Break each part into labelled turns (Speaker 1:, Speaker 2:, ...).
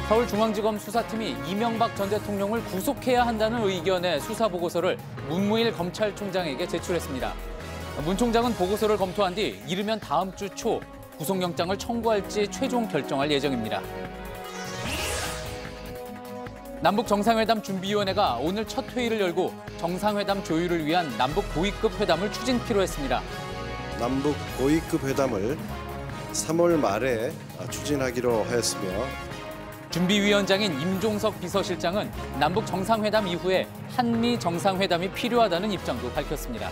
Speaker 1: 서울중앙지검 수사팀이 이명박 전 대통령을 구속해야 한다는 의견의 수사보고서를 문무일 검찰총장에게 제출했습니다. 문 총장은 보고서를 검토한 뒤 이르면 다음 주 초 구속영장을 청구할지 최종 결정할 예정입니다. 남북정상회담준비위원회가 오늘 첫 회의를 열고 정상회담 조율을 위한 남북 고위급 회담을 추진키로 했습니다.
Speaker 2: 남북 고위급 회담을 3월 말에 추진하기로 하였으며
Speaker 1: 준비위원장인 임종석 비서실장은 남북 정상회담 이후에 한미 정상회담이 필요하다는 입장도 밝혔습니다.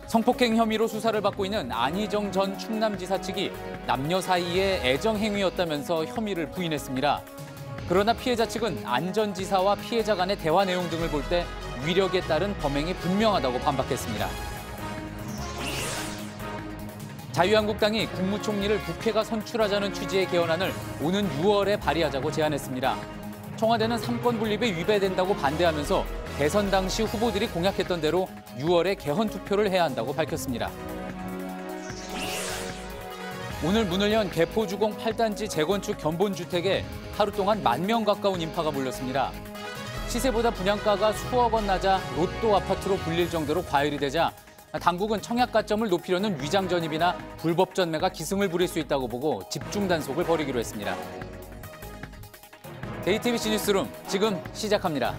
Speaker 1: 성폭행 혐의로 수사를 받고 있는 안희정 전 충남지사 측이 남녀 사이의 애정 행위였다면서 혐의를 부인했습니다. 그러나 피해자 측은 안 전 지사와 피해자 간의 대화 내용 등을 볼 때 위력에 따른 범행이 분명하다고 반박했습니다. 자유한국당이 국무총리를 국회가 선출하자는 취지의 개헌안을 오는 6월에 발의하자고 제안했습니다. 청와대는 삼권 분립에 위배된다고 반대하면서 대선 당시 후보들이 공약했던 대로 6월에 개헌 투표를 해야 한다고 밝혔습니다. 오늘 문을 연 개포주공 8단지 재건축 견본주택에 하루 동안 10,000명 가까운 인파가 몰렸습니다. 시세보다 분양가가 수억 원 낮아 로또 아파트로 불릴 정도로 과열이 되자 당국은 청약가점을 높이려는 위장 전입이나 불법 전매가 기승을 부릴 수 있다고 보고 집중 단속을 벌이기로 했습니다. JTBC 뉴스룸 지금 시작합니다.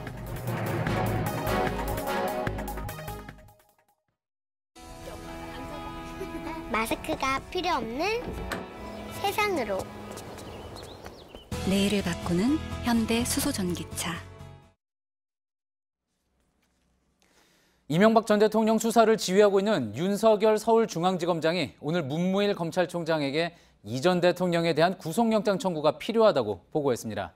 Speaker 3: 마스크가 필요 없는 세상으로.
Speaker 4: 내일을 바꾸는 현대 수소전기차.
Speaker 1: 이명박 전 대통령 수사를 지휘하고 있는 윤석열 서울중앙지검장이 오늘 문무일 검찰총장에게 이 전 대통령에 대한 구속영장 청구가 필요하다고 보고했습니다.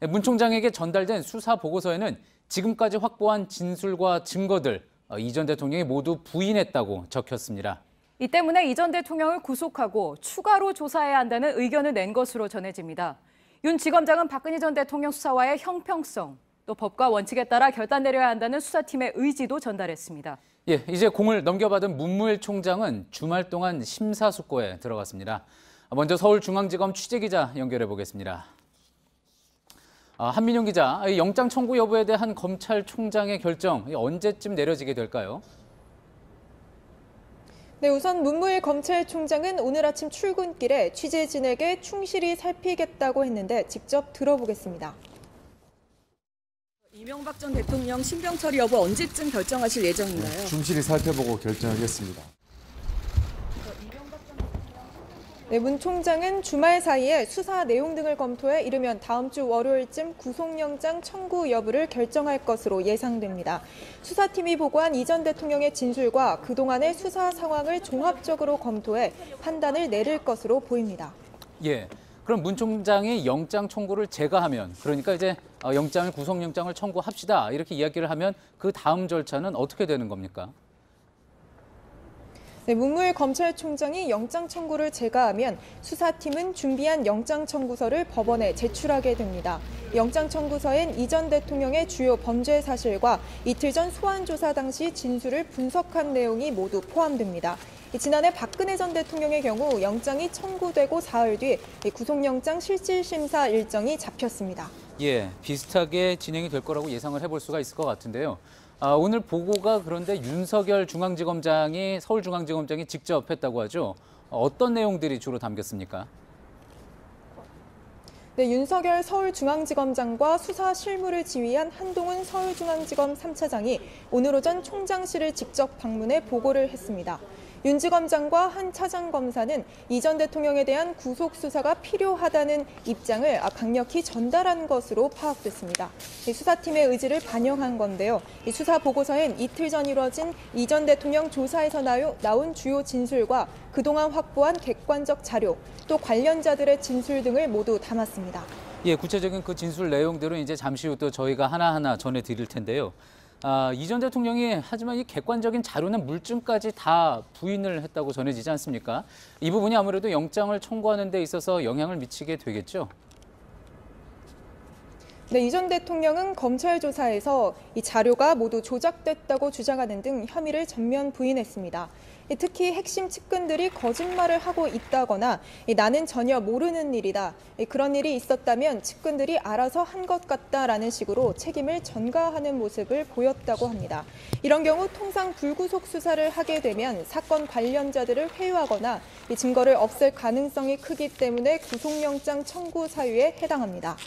Speaker 1: 문 총장에게 전달된 수사 보고서에는 지금까지 확보한 진술과 증거들, 이 전 대통령이 모두 부인했다고 적혔습니다.
Speaker 5: 이 때문에 이 전 대통령을 구속하고 추가로 조사해야 한다는 의견을 낸 것으로 전해집니다. 윤 지검장은 박근혜 전 대통령 수사와의 형평성, 또 법과 원칙에 따라 결단 내려야 한다는 수사팀의 의지도 전달했습니다.
Speaker 1: 예, 이제 공을 넘겨받은 문무일 총장은 주말 동안 심사숙고에 들어갔습니다. 먼저 서울중앙지검 취재기자 연결해 보겠습니다. 한민용 기자, 영장 청구 여부에 대한 검찰총장의 결정 언제쯤 내려지게 될까요?
Speaker 6: 네, 우선 문무일 검찰총장은 오늘 아침 출근길에 취재진에게 충실히 살피겠다고 했는데 직접 들어보겠습니다.
Speaker 7: 이명박 전 대통령 신병 처리 여부 언제쯤 결정하실 예정인가요?
Speaker 8: 충실히 살펴보고 결정하겠습니다.
Speaker 6: 네, 문 총장은 주말 사이에 수사 내용 등을 검토해 이르면 다음 주 월요일쯤 구속영장 청구 여부를 결정할 것으로 예상됩니다. 수사팀이 보고한 이 전 대통령의 진술과 그동안의 수사 상황을 종합적으로 검토해 판단을 내릴 것으로 보입니다.
Speaker 1: 예, 그럼 문 총장이 영장 청구를 제거하면, 그러니까 이제 영장을 구속영장을 청구합시다 이렇게 이야기를 하면 그 다음 절차는 어떻게 되는 겁니까?
Speaker 6: 네, 문무일 검찰총장이 영장 청구를 제거하면 수사팀은 준비한 영장 청구서를 법원에 제출하게 됩니다. 영장 청구서엔 이 전 대통령의 주요 범죄 사실과 이틀 전 소환 조사 당시 진술을 분석한 내용이 모두 포함됩니다. 지난해 박근혜 전 대통령의 경우 영장이 청구되고 사흘 뒤 구속영장 실질심사 일정이 잡혔습니다.
Speaker 1: 예, 비슷하게 진행이 될 거라고 예상을 해볼 수가 있을 것 같은데요. 오늘 보고가 그런데 윤석열 중앙지검장이 서울중앙지검장이 직접 했다고 하죠. 어떤 내용들이 주로 담겼습니까?
Speaker 6: 네, 윤석열 서울중앙지검장과 수사 실무를 지휘한 한동훈 서울중앙지검 3차장이 오늘 오전 총장실을 직접 방문해 보고를 했습니다. 윤 지검장과 한 차장검사는 이 전 대통령에 대한 구속 수사가 필요하다는 입장을 강력히 전달한 것으로 파악됐습니다. 수사팀의 의지를 반영한 건데요. 수사 보고서엔 이틀 전 이뤄진 이 전 대통령 조사에서 나온 주요 진술과 그동안 확보한 객관적 자료, 또 관련자들의 진술 등을 모두 담았습니다.
Speaker 1: 예, 구체적인 그 진술 내용들은 이제 잠시 후 또 저희가 하나하나 전해드릴 텐데요. 이 전 대통령이 하지만 이 객관적인 자료나 물증까지 다 부인을 했다고 전해지지 않습니까? 이 부분이 아무래도 영장을 청구하는 데 있어서 영향을 미치게 되겠죠?
Speaker 6: 네, 이 전 대통령은 검찰 조사에서 이 자료가 모두 조작됐다고 주장하는 등 혐의를 전면 부인했습니다. 특히 핵심 측근들이 거짓말을 하고 있다거나 나는 전혀 모르는 일이다. 그런 일이 있었다면 측근들이 알아서 한 것 같다라는 식으로 책임을 전가하는 모습을 보였다고 합니다. 이런 경우 통상 불구속 수사를 하게 되면 사건 관련자들을 회유하거나 증거를 없앨 가능성이 크기 때문에 구속영장 청구 사유에 해당합니다.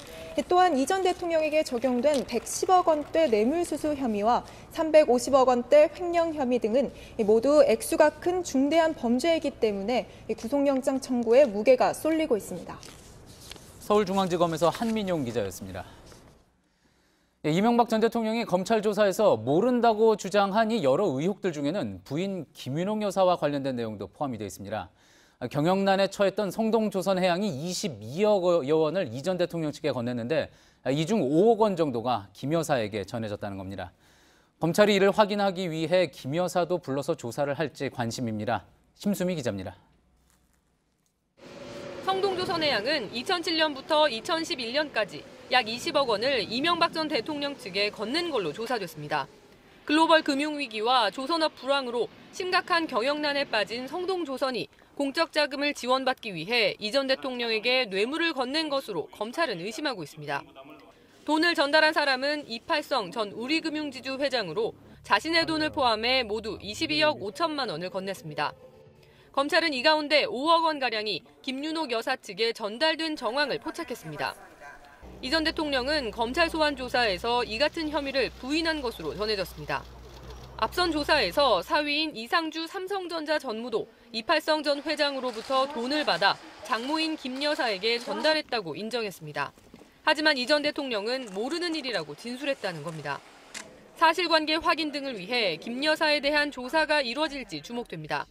Speaker 6: 또한 이 전 대통령에게 적용된 110억 원대 뇌물수수 혐의와 350억 원대 횡령 혐의 등은 모두 액수가 큰 중대한 범죄이기 때문에 구속영장 청구에 무게가 쏠리고 있습니다.
Speaker 1: 서울중앙지검에서 한민용 기자였습니다. 이명박 전 대통령이 검찰 조사에서 모른다고 주장한 이 여러 의혹들 중에는 부인 김윤옥 여사와 관련된 내용도 포함이 되어 있습니다. 경영난에 처했던 성동조선해양이 22억 원을 이 전 대통령 측에 건넸는데 이 중 5억 원 정도가 김 여사에게 전해졌다는 겁니다. 검찰이 이를 확인하기 위해 김 여사도 불러서 조사를 할지 관심입니다. 심수미 기자입니다.
Speaker 9: 성동조선해양은 2007년부터 2011년까지 약 20억 원을 이명박 전 대통령 측에 건넨 걸로 조사됐습니다. 글로벌 금융위기와 조선업 불황으로 심각한 경영난에 빠진 성동조선이 공적 자금을 지원받기 위해 이 전 대통령에게 뇌물을 건넨 것으로 검찰은 의심하고 있습니다. 돈을 전달한 사람은 이팔성 전 우리금융지주 회장으로 자신의 돈을 포함해 모두 22억 5천만 원을 건넸습니다. 검찰은 이 가운데 5억 원가량이 김윤옥 여사 측에 전달된 정황을 포착했습니다. 이 전 대통령은 검찰 소환 조사에서 이 같은 혐의를 부인한 것으로 전해졌습니다. 앞선 조사에서 사위인 이상주 삼성전자 전무도 이팔성 전 회장으로부터 돈을 받아 장모인 김 여사에게 전달했다고 인정했습니다. 하지만 이 전 대통령은 모르는 일이라고 진술했다는 겁니다. 사실관계 확인 등을 위해 김 여사에 대한 조사가 이뤄질지 주목됩니다.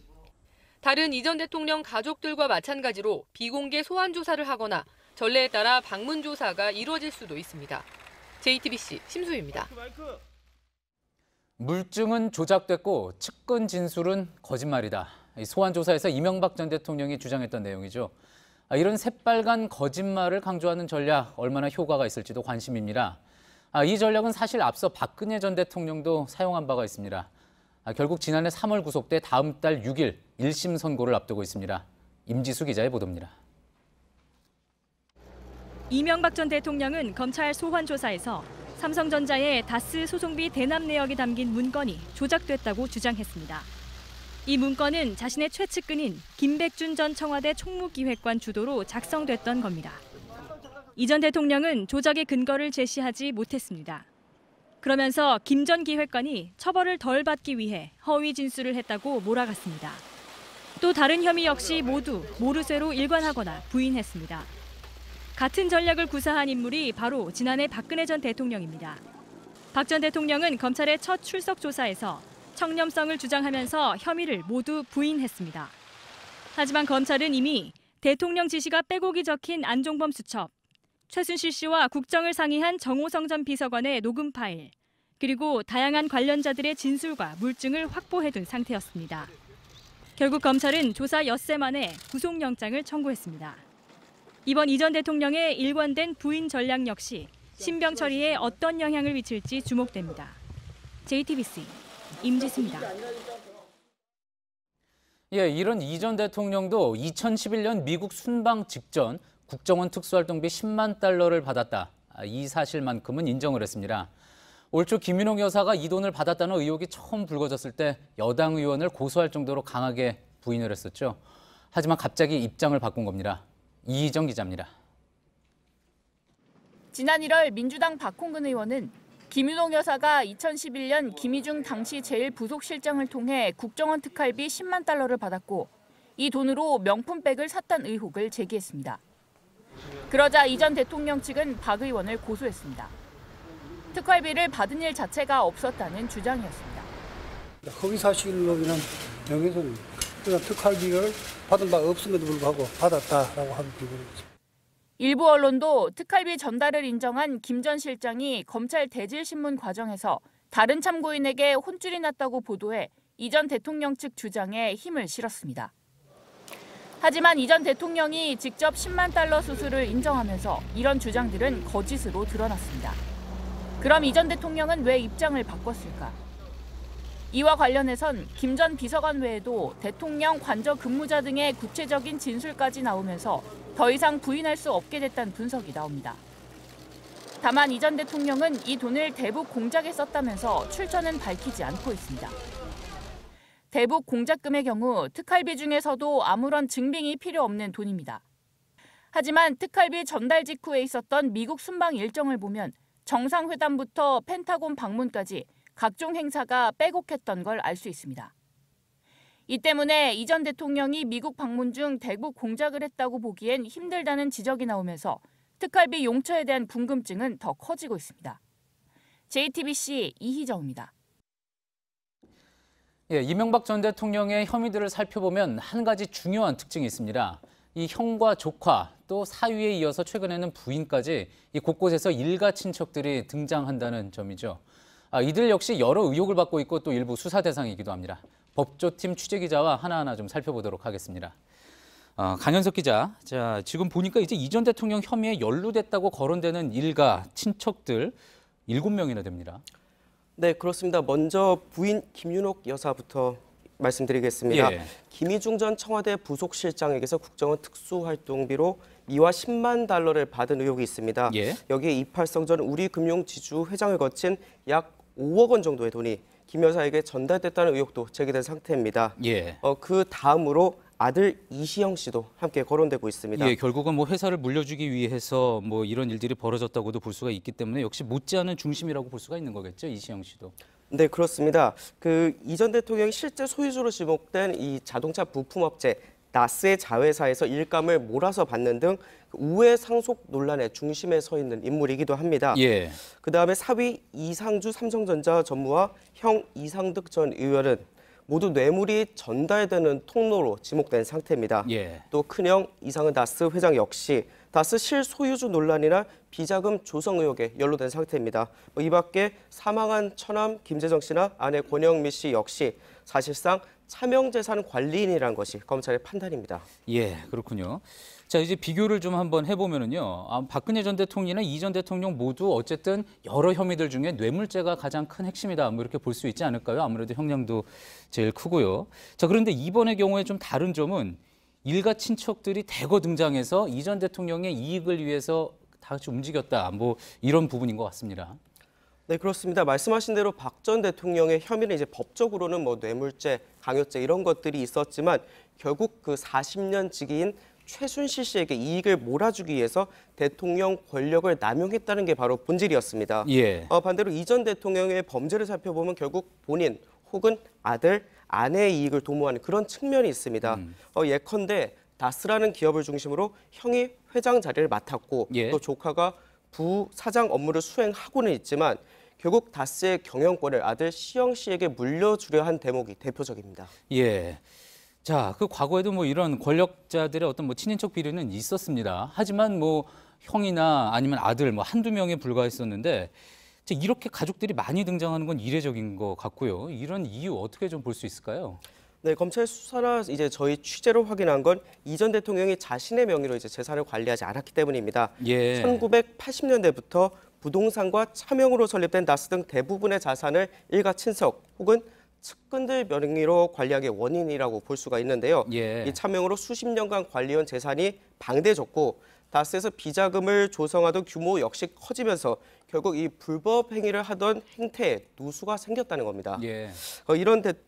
Speaker 9: 다른 이 전 대통령 가족들과 마찬가지로 비공개 소환 조사를 하거나 전례에 따라 방문 조사가 이뤄질 수도 있습니다. JTBC 심수희입니다.
Speaker 1: 물증은 조작됐고 측근 진술은 거짓말이다. 소환 조사에서 이명박 전 대통령이 주장했던 내용이죠. 이런 새빨간 거짓말을 강조하는 전략 얼마나 효과가 있을지도 관심입니다. 이 전략은 사실 앞서 박근혜 전 대통령도 사용한 바가 있습니다. 결국 지난해 3월 구속돼 다음 달 6일 1심 선고를 앞두고 있습니다. 임지수 기자의 보도입니다.
Speaker 10: 이명박 전 대통령은 검찰 소환 조사에서 삼성전자의 다스 소송비 대납 내역이 담긴 문건이 조작됐다고 주장했습니다. 이 문건은 자신의 최측근인 김백준 전 청와대 총무기획관 주도로 작성됐던 겁니다. 이 전 대통령은 조작의 근거를 제시하지 못했습니다. 그러면서 김 전 기획관이 처벌을 덜 받기 위해 허위 진술을 했다고 몰아갔습니다. 또 다른 혐의 역시 모두 모르쇠로 일관하거나 부인했습니다. 같은 전략을 구사한 인물이 바로 지난해 박근혜 전 대통령입니다. 박 전 대통령은 검찰의 첫 출석 조사에서 청렴성을 주장하면서 혐의를 모두 부인했습니다. 하지만 검찰은 이미 대통령 지시가 빼곡히 적힌 안종범 수첩, 최순실 씨와 국정을 상의한 정호성 전 비서관의 녹음 파일, 그리고 다양한 관련자들의 진술과 물증을 확보해둔 상태였습니다. 결국 검찰은 조사 엿새 만에 구속영장을 청구했습니다. 이번 이 전 대통령의 일관된 부인 전략 역시 신병 처리에 어떤 영향을 미칠지 주목됩니다. JTBC 임지수입니다.
Speaker 1: 이런 이 전 대통령도 2011년 미국 순방 직전 국정원 특수활동비 10만 달러를 받았다. 이 사실만큼은 인정을 했습니다. 올 초 김윤옥 여사가 이 돈을 받았다는 의혹이 처음 불거졌을 때 여당 의원을 고소할 정도로 강하게 부인을 했었죠. 하지만 갑자기 입장을 바꾼 겁니다. 이희정 기자입니다.
Speaker 11: 지난 1월 민주당 박홍근 의원은 김윤옥 여사가 2011년 김희중 당시 제1부속실장을 통해 국정원 특활비 10만 달러를 받았고 이 돈으로 명품백을 샀다는 의혹을 제기했습니다. 그러자 이 전 대통령 측은 박 의원을 고소했습니다. 특활비를 받은 일 자체가 없었다는 주장이었습니다.
Speaker 12: 허위사실로 인한 명예훼손입니다. 그러나 특활비를 받은 바 없음에도 불구하고 받았다라고 하는 부분이죠.
Speaker 11: 일부 언론도 특활비 전달을 인정한 김 전 실장이 검찰 대질신문 과정에서 다른 참고인에게 혼쭐이 났다고 보도해 이 전 대통령 측 주장에 힘을 실었습니다. 하지만 이 전 대통령이 직접 10만 달러 수수를 인정하면서 이런 주장들은 거짓으로 드러났습니다. 그럼 이 전 대통령은 왜 입장을 바꿨을까? 이와 관련해선 김 전 비서관 외에도 대통령 관저 근무자 등의 구체적인 진술까지 나오면서 더 이상 부인할 수 없게 됐다는 분석이 나옵니다. 다만 이 전 대통령은 이 돈을 대북 공작에 썼다면서 출처는 밝히지 않고 있습니다. 대북 공작금의 경우 특활비 중에서도 아무런 증빙이 필요 없는 돈입니다. 하지만 특활비 전달 직후에 있었던 미국 순방 일정을 보면 정상회담부터 펜타곤 방문까지 각종 행사가 빼곡했던 걸 알 수 있습니다. 이 때문에 이 전 대통령이 미국 방문 중 대북 공작을 했다고 보기엔 힘들다는 지적이 나오면서 특활비 용처에 대한 궁금증은 더 커지고 있습니다. JTBC 이희정입니다.
Speaker 1: 예, 이명박 전 대통령의 혐의들을 살펴보면 한 가지 중요한 특징이 있습니다. 이 형과 조카, 또 사위에 이어서 최근에는 부인까지 이 곳곳에서 일가 친척들이 등장한다는 점이죠. 이들 역시 여러 의혹을 받고 있고 또 일부 수사 대상이기도 합니다. 법조팀 취재기자와 하나하나 좀 살펴보도록 하겠습니다. 강현석 기자, 자 지금 보니까 이제 이 전 대통령 혐의에 연루됐다고 거론되는 일가 친척들 7명이나 됩니다.
Speaker 13: 네, 그렇습니다. 먼저 부인 김윤옥 여사부터 말씀드리겠습니다.
Speaker 1: 예.
Speaker 13: 김희중 전 청와대 부속실장에게서 국정원 특수활동비로 미화 10만 달러를 받은 의혹이 있습니다.
Speaker 1: 예.
Speaker 13: 여기에 이팔성 전 우리금융지주 회장을 거친 약 5억 원 정도의 돈이 김 여사에게 전달됐다는 의혹도 제기된 상태입니다.
Speaker 1: 예.
Speaker 13: 그 다음으로 아들 이시영 씨도 함께 거론되고 있습니다.
Speaker 1: 예, 결국은 뭐 회사를 물려주기 위해서 뭐 이런 일들이 벌어졌다고도 볼 수가 있기 때문에 역시 못지않은 중심이라고 볼 수가 있는 거겠죠, 이시영 씨도.
Speaker 13: 네, 그렇습니다. 이 전 대통령이 실제 소유주로 지목된 이 자동차 부품업체 나스의 자회사에서 일감을 몰아서 받는 등 우회 상속 논란의 중심에 서 있는 인물이기도 합니다.
Speaker 1: 예.
Speaker 13: 그다음에 사위 이상주 삼성전자 전무와 형 이상득 전 의원은 모두 뇌물이 전달되는 통로로 지목된 상태입니다.
Speaker 1: 예.
Speaker 13: 또 큰형 이상은 나스 회장 역시 나스 실소유주 논란이나 비자금 조성 의혹에 연루된 상태입니다. 이 밖에 사망한 처남 김재정 씨나 아내 권영미 씨 역시 사실상 차명재산 관리인이라는 것이 검찰의 판단입니다.
Speaker 1: 예, 그렇군요. 자, 이제 비교를 좀 한번 해보면은요. 박근혜 전 대통령이나 이 전 대통령 모두 어쨌든 여러 혐의들 중에 뇌물죄가 가장 큰 핵심이다. 뭐 이렇게 볼 수 있지 않을까요? 아무래도 형량도 제일 크고요. 자, 그런데 이번의 경우에 좀 다른 점은 일가 친척들이 대거 등장해서 이 전 대통령의 이익을 위해서 다 같이 움직였다. 뭐 이런 부분인 것 같습니다.
Speaker 13: 네, 그렇습니다. 말씀하신 대로 박 전 대통령의 혐의는 이제 법적으로는 뭐 뇌물죄, 강요죄 이런 것들이 있었지만 결국 그 40년 직위인 최순실 씨에게 이익을 몰아주기 위해서 대통령 권력을 남용했다는 게 바로 본질이었습니다.
Speaker 1: 예.
Speaker 13: 반대로 이 전 대통령의 범죄를 살펴보면 결국 본인 혹은 아들, 아내의 이익을 도모하는 그런 측면이 있습니다. 예컨대 다스라는 기업을 중심으로 형이 회장 자리를 맡았고
Speaker 1: 예.
Speaker 13: 또 조카가 부사장 업무를 수행하고는 있지만 결국 다스의 경영권을 아들 시영 씨에게 물려주려 한 대목이 대표적입니다.
Speaker 1: 예. 자, 그 과거에도 뭐 이런 권력자들의 어떤 뭐 친인척 비리는 있었습니다. 하지만 뭐 형이나 아니면 아들 뭐 한두 명에 불과했었는데 이렇게 가족들이 많이 등장하는 건 이례적인 것 같고요. 이런 이유 어떻게 좀 볼 수 있을까요?
Speaker 13: 네, 검찰 수사나 이제 저희 취재로 확인한 건 이 전 대통령이 자신의 명의로 이제 재산을 관리하지 않았기 때문입니다.
Speaker 1: 예.
Speaker 13: 1980년대부터 부동산과 차명으로 설립된 나스 등 대부분의 자산을 일가 친석 혹은 측근들 명의로 관리하기 원인이라고 볼 수가 있는데요.
Speaker 1: 예.
Speaker 13: 이 차명으로 수십 년간 관리해온 재산이 방대해졌고 다스에서 비자금을 조성하던 규모 역시 커지면서 결국 이 불법 행위를 하던 행태에 누수가 생겼다는 겁니다.
Speaker 1: 예.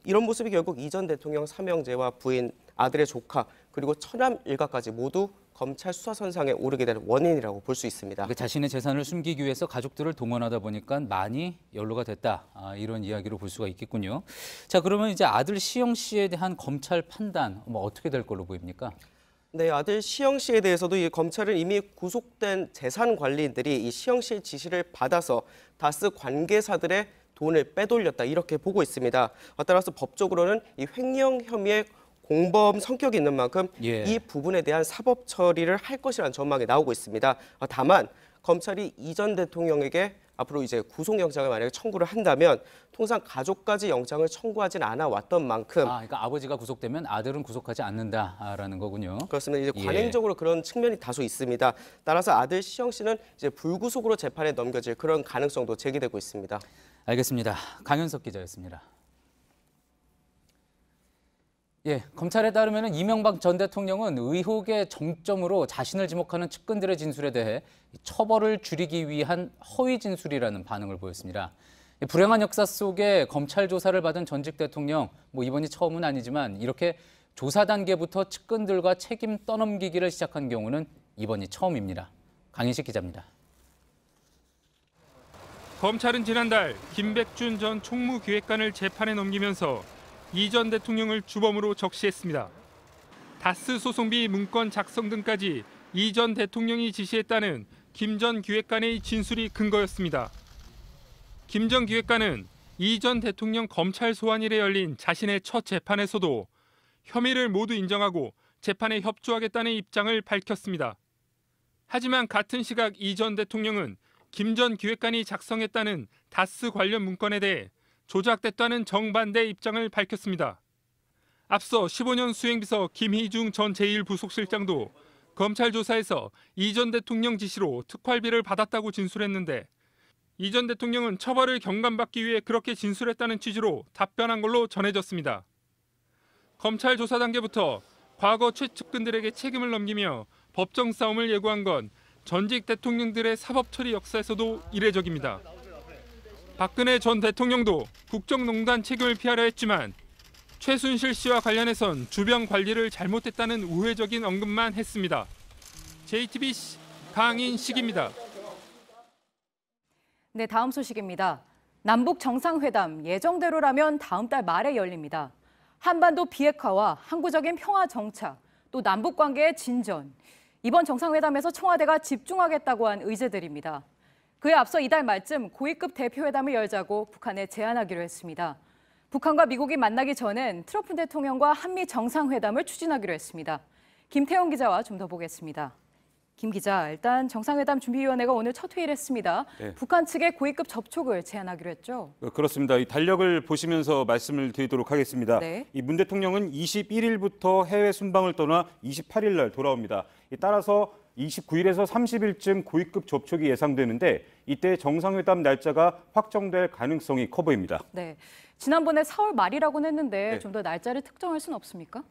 Speaker 13: 이런 모습이 결국 이 전 대통령 사명제와 부인, 아들의 조카 그리고 처남 일가까지 모두 검찰 수사선상에 오르게 된 원인이라고 볼 수 있습니다.
Speaker 1: 자신의 재산을 숨기기 위해서 가족들을 동원하다 보니까 많이 연루가 됐다. 이런 이야기로 볼 수가 있겠군요. 자, 그러면 이제 아들 시영 씨에 대한 검찰 판단 뭐 어떻게 될 걸로 보입니까?
Speaker 13: 네, 아들 시영 씨에 대해서도 이 검찰은 이미 구속된 재산 관리인들이 이 시영 씨의 지시를 받아서 다스 관계사들의 돈을 빼돌렸다 이렇게 보고 있습니다. 따라서 법적으로는 이 횡령 혐의의 공범 성격이 있는 만큼
Speaker 1: 예.
Speaker 13: 이 부분에 대한 사법 처리를 할 것이라는 전망이 나오고 있습니다. 다만 검찰이 이 전 대통령에게 앞으로 이제 구속영장을 만약에 청구를 한다면 통상 가족까지 영장을 청구하진 않아 왔던 만큼
Speaker 1: 그러니까 아버지가 구속되면 아들은 구속하지 않는다라는 거군요.
Speaker 13: 그렇습니다. 이제 관행적으로 그런 측면이 다소 있습니다. 따라서 아들 시영 씨는 이제 불구속으로 재판에 넘겨질 그런 가능성도 제기되고 있습니다.
Speaker 1: 알겠습니다. 강현석 기자였습니다. 예, 검찰에 따르면 이명박 전 대통령은 의혹의 정점으로 자신을 지목하는 측근들의 진술에 대해 처벌을 줄이기 위한 허위 진술이라는 반응을 보였습니다. 불행한 역사 속에 검찰 조사를 받은 전직 대통령, 이번이 처음은 아니지만 이렇게 조사 단계부터 측근들과 책임 떠넘기기를 시작한 경우는 이번이 처음입니다. 강인식 기자입니다.
Speaker 14: 검찰은 지난달 김백준 전 총무기획관을 재판에 넘기면서 이 전 대통령을 주범으로 적시했습니다. 다스 소송비 문건 작성 등까지 이 전 대통령이 지시했다는 김 전 기획관의 진술이 근거였습니다. 김 전 기획관은 이 전 대통령 검찰 소환일에 열린 자신의 첫 재판에서도 혐의를 모두 인정하고 재판에 협조하겠다는 입장을 밝혔습니다. 하지만 같은 시각 이 전 대통령은 김 전 기획관이 작성했다는 다스 관련 문건에 대해 조작됐다는 정반대 입장을 밝혔습니다. 앞서 15년 수행비서 김희중 전 제1부속실장도 검찰 조사에서 이 전 대통령 지시로 특활비를 받았다고 진술했는데 이 전 대통령은 처벌을 경감받기 위해 그렇게 진술했다는 취지로 답변한 걸로 전해졌습니다. 검찰 조사 단계부터 과거 최측근들에게 책임을 넘기며 법정 싸움을 예고한 건 전직 대통령들의 사법 처리 역사에서도 이례적입니다. 박근혜 전 대통령도 국정농단 책임을 피하려 했지만 최순실 씨와 관련해선 주변 관리를 잘못했다는 우회적인 언급만 했습니다. JTBC 강인식입니다.
Speaker 5: 네, 다음 소식입니다. 남북 정상회담 예정대로라면 다음 달 말에 열립니다. 한반도 비핵화와 항구적인 평화 정착, 또 남북 관계의 진전. 이번 정상회담에서 청와대가 집중하겠다고 한 의제들입니다. 그에 앞서 이달 말쯤 고위급 대표회담을 열자고 북한에 제안하기로 했습니다. 북한과 미국이 만나기 전엔 트럼프 대통령과 한미 정상회담을 추진하기로 했습니다. 김태용 기자와 좀 더 보겠습니다. 김 기자, 일단 정상회담 준비위원회가 오늘 첫 회의를 했습니다.
Speaker 15: 네.
Speaker 5: 북한 측에 고위급 접촉을 제안하기로 했죠.
Speaker 15: 그렇습니다. 이 달력을 보시면서 말씀을 드리도록 하겠습니다.
Speaker 5: 네.
Speaker 15: 이 문 대통령은 21일부터 해외 순방을 떠나 28일 날 돌아옵니다. 따라서 29일에서 30일쯤 고위급 접촉이 예상되는데 이때 정상회담 날짜가 확정될 가능성이 커 보입니다.
Speaker 5: 네, 지난번에 4월 말이라고는 했는데
Speaker 15: 네.
Speaker 5: 좀 더 날짜를 특정할 수는 없습니까?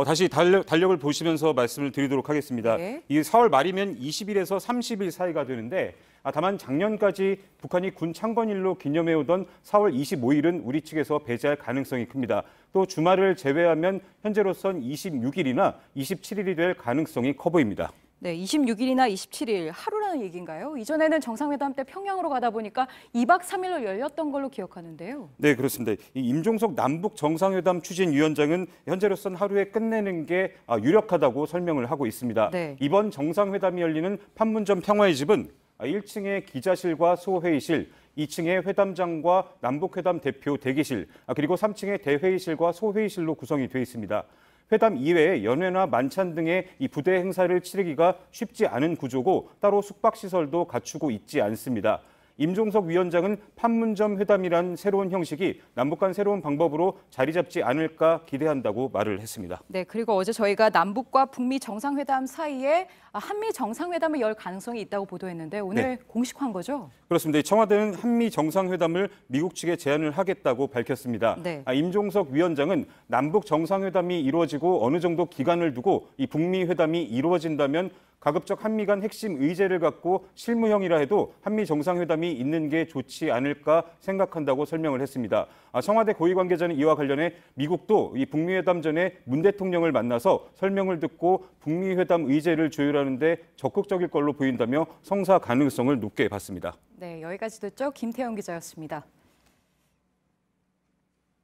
Speaker 15: 다시 달력을 보시면서 말씀을 드리도록 하겠습니다.
Speaker 5: 네.
Speaker 15: 이 4월 말이면 20일에서 30일 사이가 되는데 다만 작년까지 북한이 군 창건일로 기념해오던 4월 25일은 우리 측에서 배제할 가능성이 큽니다. 또 주말을 제외하면 현재로선 26일이나 27일이 될 가능성이 커 보입니다.
Speaker 5: 네, 26일이나 27일 하루라는 얘기인가요? 이전에는 정상회담 때 평양으로 가다 보니까 2박 3일로 열렸던 걸로 기억하는데요.
Speaker 15: 네, 그렇습니다. 이 임종석 남북 정상회담 추진위원장은 현재로선 하루에 끝내는 게 유력하다고 설명을 하고 있습니다.
Speaker 5: 네.
Speaker 15: 이번 정상회담이 열리는 판문점 평화의 집은 1층에 기자실과 소회의실, 2층에 회담장과 남북회담 대표 대기실, 그리고 3층에 대회의실과 소회의실로 구성이 되어 있습니다. 회담 이외에 연회나 만찬 등의 이 부대 행사를 치르기가 쉽지 않은 구조고 따로 숙박시설도 갖추고 있지 않습니다. 임종석 위원장은 판문점 회담이란 새로운 형식이 남북 간 새로운 방법으로 자리 잡지 않을까 기대한다고 말을 했습니다.
Speaker 5: 네, 그리고 어제 저희가 남북과 북미 정상회담 사이에 한미 정상회담을 열 가능성이 있다고 보도했는데 오늘
Speaker 15: 네.
Speaker 5: 공식화한 거죠?
Speaker 15: 그렇습니다. 청와대는 한미 정상회담을 미국 측에 제안을 하겠다고 밝혔습니다.
Speaker 5: 네.
Speaker 15: 임종석 위원장은 남북 정상회담이 이루어지고 어느 정도 기간을 두고 이 북미 회담이 이루어진다면 가급적 한미 간 핵심 의제를 갖고 실무형이라 해도 한미 정상회담이 있는 게 좋지 않을까 생각한다고 설명을 했습니다. 청와대 고위 관계자는 이와 관련해 미국도 이 북미 회담 전에 문 대통령을 만나서 설명을 듣고 북미 회담 의제를 조율하는 데 적극적일 걸로 보인다며 성사 가능성을 높게 봤습니다.
Speaker 5: 네, 여기까지 듣죠. 김태용 기자였습니다.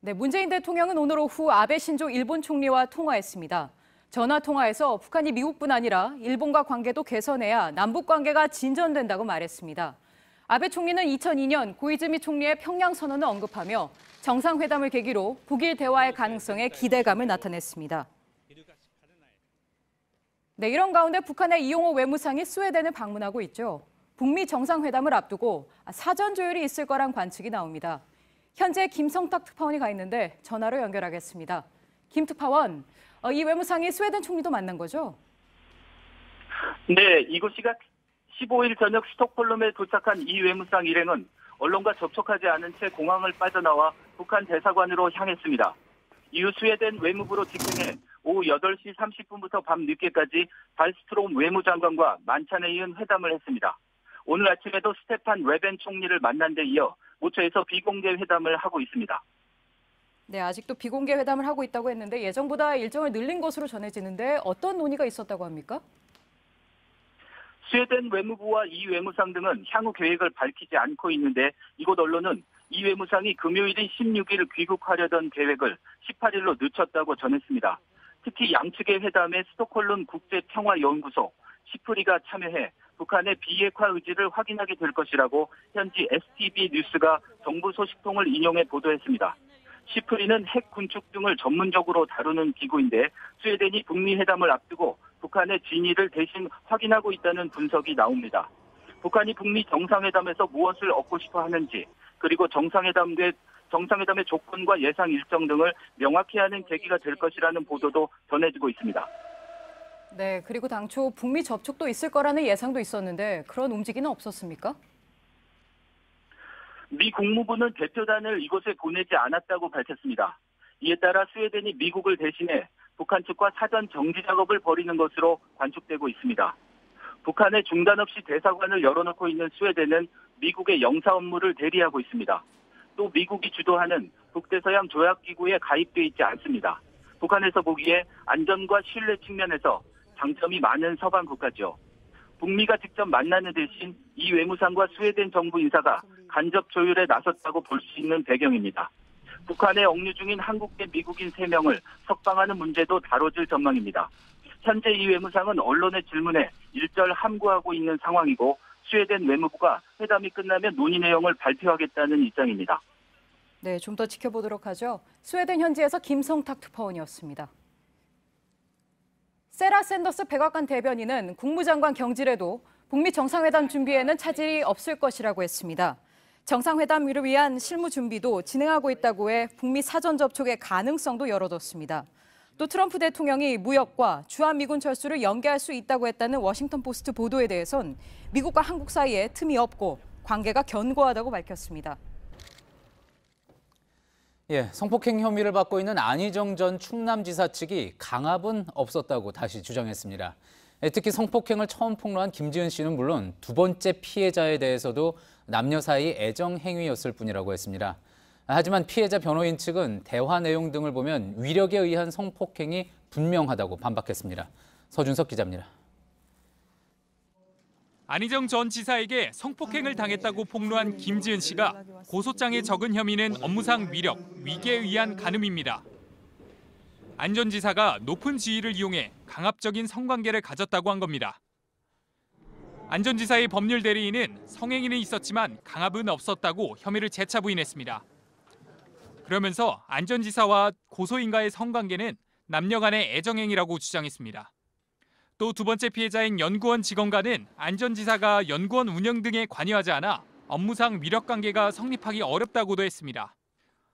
Speaker 5: 네, 문재인 대통령은 오늘 오후 아베 신조 일본 총리와 통화했습니다. 전화 통화에서 북한이 미국뿐 아니라 일본과 관계도 개선해야 남북 관계가 진전된다고 말했습니다. 아베 총리는 2002년 고이즈미 총리의 평양 선언을 언급하며 정상회담을 계기로 북일 대화의 가능성에 기대감을 나타냈습니다. 네, 이런 가운데 북한의 이용호 외무상이 스웨덴을 방문하고 있죠. 북미 정상회담을 앞두고 사전 조율이 있을 거란 관측이 나옵니다. 현재 김성탁 특파원이 가 있는데 전화로 연결하겠습니다. 김 특파원, 이 외무상이 스웨덴 총리도 만난 거죠?
Speaker 16: 네, 이곳 시각 15일 저녁 스톡홀름에 도착한 이 외무상 일행은 언론과 접촉하지 않은 채 공항을 빠져나와 북한 대사관으로 향했습니다. 이후 스웨덴 외무부로 직행해 오후 8시 30분부터 밤 늦게까지 발스트롬 외무장관과 만찬에 이은 회담을 했습니다. 오늘 아침에도 스테판 레벤 총리를 만난 데 이어 모처에서 비공개 회담을 하고 있습니다.
Speaker 5: 네, 아직도 비공개 회담을 하고 있다고 했는데 예정보다 일정을 늘린 것으로 전해지는데 어떤 논의가 있었다고 합니까?
Speaker 16: 스웨덴 외무부와 이 외무상 등은 향후 계획을 밝히지 않고 있는데 이곳 언론은 이 외무상이 금요일인 16일 귀국하려던 계획을 18일로 늦췄다고 전했습니다. 특히 양측의 회담에 스톡홀름 국제평화연구소, 시프리가 참여해 북한의 비핵화 의지를 확인하게 될 것이라고 현지 STB 뉴스가 정부 소식통을 인용해 보도했습니다. 시프리는 핵 군축 등을 전문적으로 다루는 기구인데 스웨덴이 북미 회담을 앞두고 북한의 진위를 대신 확인하고 있다는 분석이 나옵니다. 북한이 북미 정상회담에서 무엇을 얻고 싶어 하는지, 그리고 정상회담의 조건과 예상 일정 등을 명확히 하는 계기가 될 것이라는 보도도 전해지고 있습니다.
Speaker 5: 네, 그리고 당초 북미 접촉도 있을 거라는 예상도 있었는데 그런 움직임은 없었습니까?
Speaker 16: 미 국무부는 대표단을 이곳에 보내지 않았다고 밝혔습니다. 이에 따라 스웨덴이 미국을 대신해 북한 측과 사전 정지 작업을 벌이는 것으로 관측되고 있습니다. 북한에 중단 없이 대사관을 열어놓고 있는 스웨덴은 미국의 영사 업무를 대리하고 있습니다. 또 미국이 주도하는 북대서양 조약기구에 가입돼 있지 않습니다. 북한에서 보기에 안전과 신뢰 측면에서 장점이 많은 서방 국가죠. 북미가 직접 만나는 대신 이 외무상과 스웨덴 정부 인사가 간접 조율에 나섰다고 볼 수 있는 배경입니다. 북한에 억류 중인 한국계 미국인 3명을 석방하는 문제도 다뤄질 전망입니다. 현재 이 외무상은 언론의 질문에 일절 함구하고 있는 상황이고 스웨덴 외무부가 회담이 끝나면 논의 내용을 발표하겠다는 입장입니다.
Speaker 5: 네, 좀 더 지켜보도록 하죠. 스웨덴 현지에서 김성탁 특파원이었습니다. 세라 샌더스 백악관 대변인은 국무장관 경질에도 북미 정상회담 준비에는 차질이 없을 것이라고 했습니다. 정상회담을 위한 실무 준비도 진행하고 있다고 해 북미 사전 접촉의 가능성도 열어뒀습니다. 또 트럼프 대통령이 무역과 주한미군 철수를 연계할 수 있다고 했다는 워싱턴 포스트 보도에 대해선 미국과 한국 사이에 틈이 없고 관계가 견고하다고 밝혔습니다.
Speaker 1: 성폭행 혐의를 받고 있는 안희정 전 충남지사 측이 강압은 없었다고 다시 주장했습니다. 특히 성폭행을 처음 폭로한 김지은 씨는 물론 두 번째 피해자에 대해서도 남녀 사이 애정 행위였을 뿐이라고 했습니다. 하지만 피해자 변호인 측은 대화 내용 등을 보면 위력에 의한 성폭행이 분명하다고 반박했습니다. 서준석 기자입니다.
Speaker 14: 안희정 전 지사에게 성폭행을 당했다고 폭로한 김지은 씨가 고소장에 적은 혐의는 업무상 위력, 위계에 의한 간음입니다. 안 전 지사가 높은 지위를 이용해 강압적인 성관계를 가졌다고 한 겁니다. 안 전 지사의 법률 대리인은 성행위는 있었지만 강압은 없었다고 혐의를 재차 부인했습니다. 그러면서 안 전 지사와 고소인과의 성관계는 남녀 간의 애정행위라고 주장했습니다. 또 두 번째 피해자인 연구원 직원과는 안 전 지사가 연구원 운영 등에 관여하지 않아 업무상 위력 관계가 성립하기 어렵다고도 했습니다.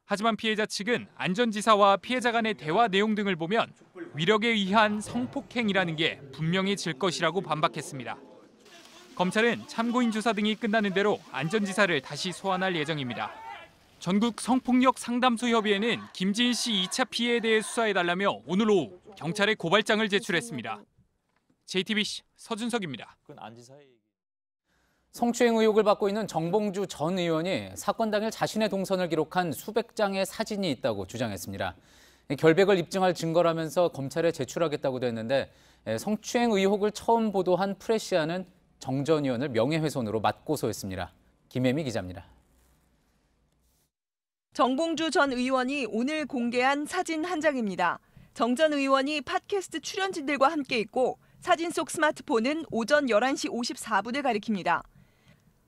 Speaker 14: 하지만 피해자 측은 안 전 지사와 피해자 간의 대화 내용 등을 보면 위력에 의한 성폭행이라는 게 분명해질 것이라고 반박했습니다. 검찰은 참고인 조사 등이 끝나는 대로 안 전 지사를 다시 소환할 예정입니다. 전국 성폭력 상담소 협의회는 김지은 씨 2차 피해에 대해 수사해달라며 오늘 오후 경찰에 고발장을 제출했습니다. JTBC 서준석입니다.
Speaker 1: 성추행 의혹을 받고 있는 정봉주 전 의원이 사건 당일 자신의 동선을 기록한 수백 장의 사진이 있다고 주장했습니다. 결백을 입증할 증거라면서 검찰에 제출하겠다고도 했는데 성추행 의혹을 처음 보도한 프레시아는 정 전 의원을 명예훼손으로 맞고소했습니다. 김혜미 기자입니다.
Speaker 17: 정봉주 전 의원이 오늘 공개한 사진 한 장입니다. 정 전 의원이 팟캐스트 출연진들과 함께 있고 사진 속 스마트폰은 오전 11시 54분을 가리킵니다.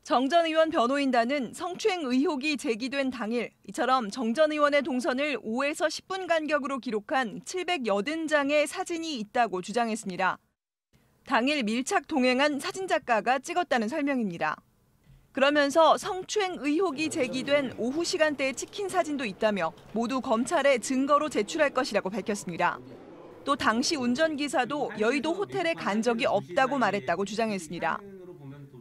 Speaker 17: 정 전 의원 변호인단은 성추행 의혹이 제기된 당일 이처럼 정 전 의원의 동선을 5에서 10분 간격으로 기록한 780장의 사진이 있다고 주장했습니다. 당일 밀착 동행한 사진작가가 찍었다는 설명입니다. 그러면서 성추행 의혹이 제기된 오후 시간대에 찍힌 사진도 있다며 모두 검찰에 증거로 제출할 것이라고 밝혔습니다. 또 당시 운전기사도 여의도 호텔에 간 적이 없다고 말했다고 주장했습니다.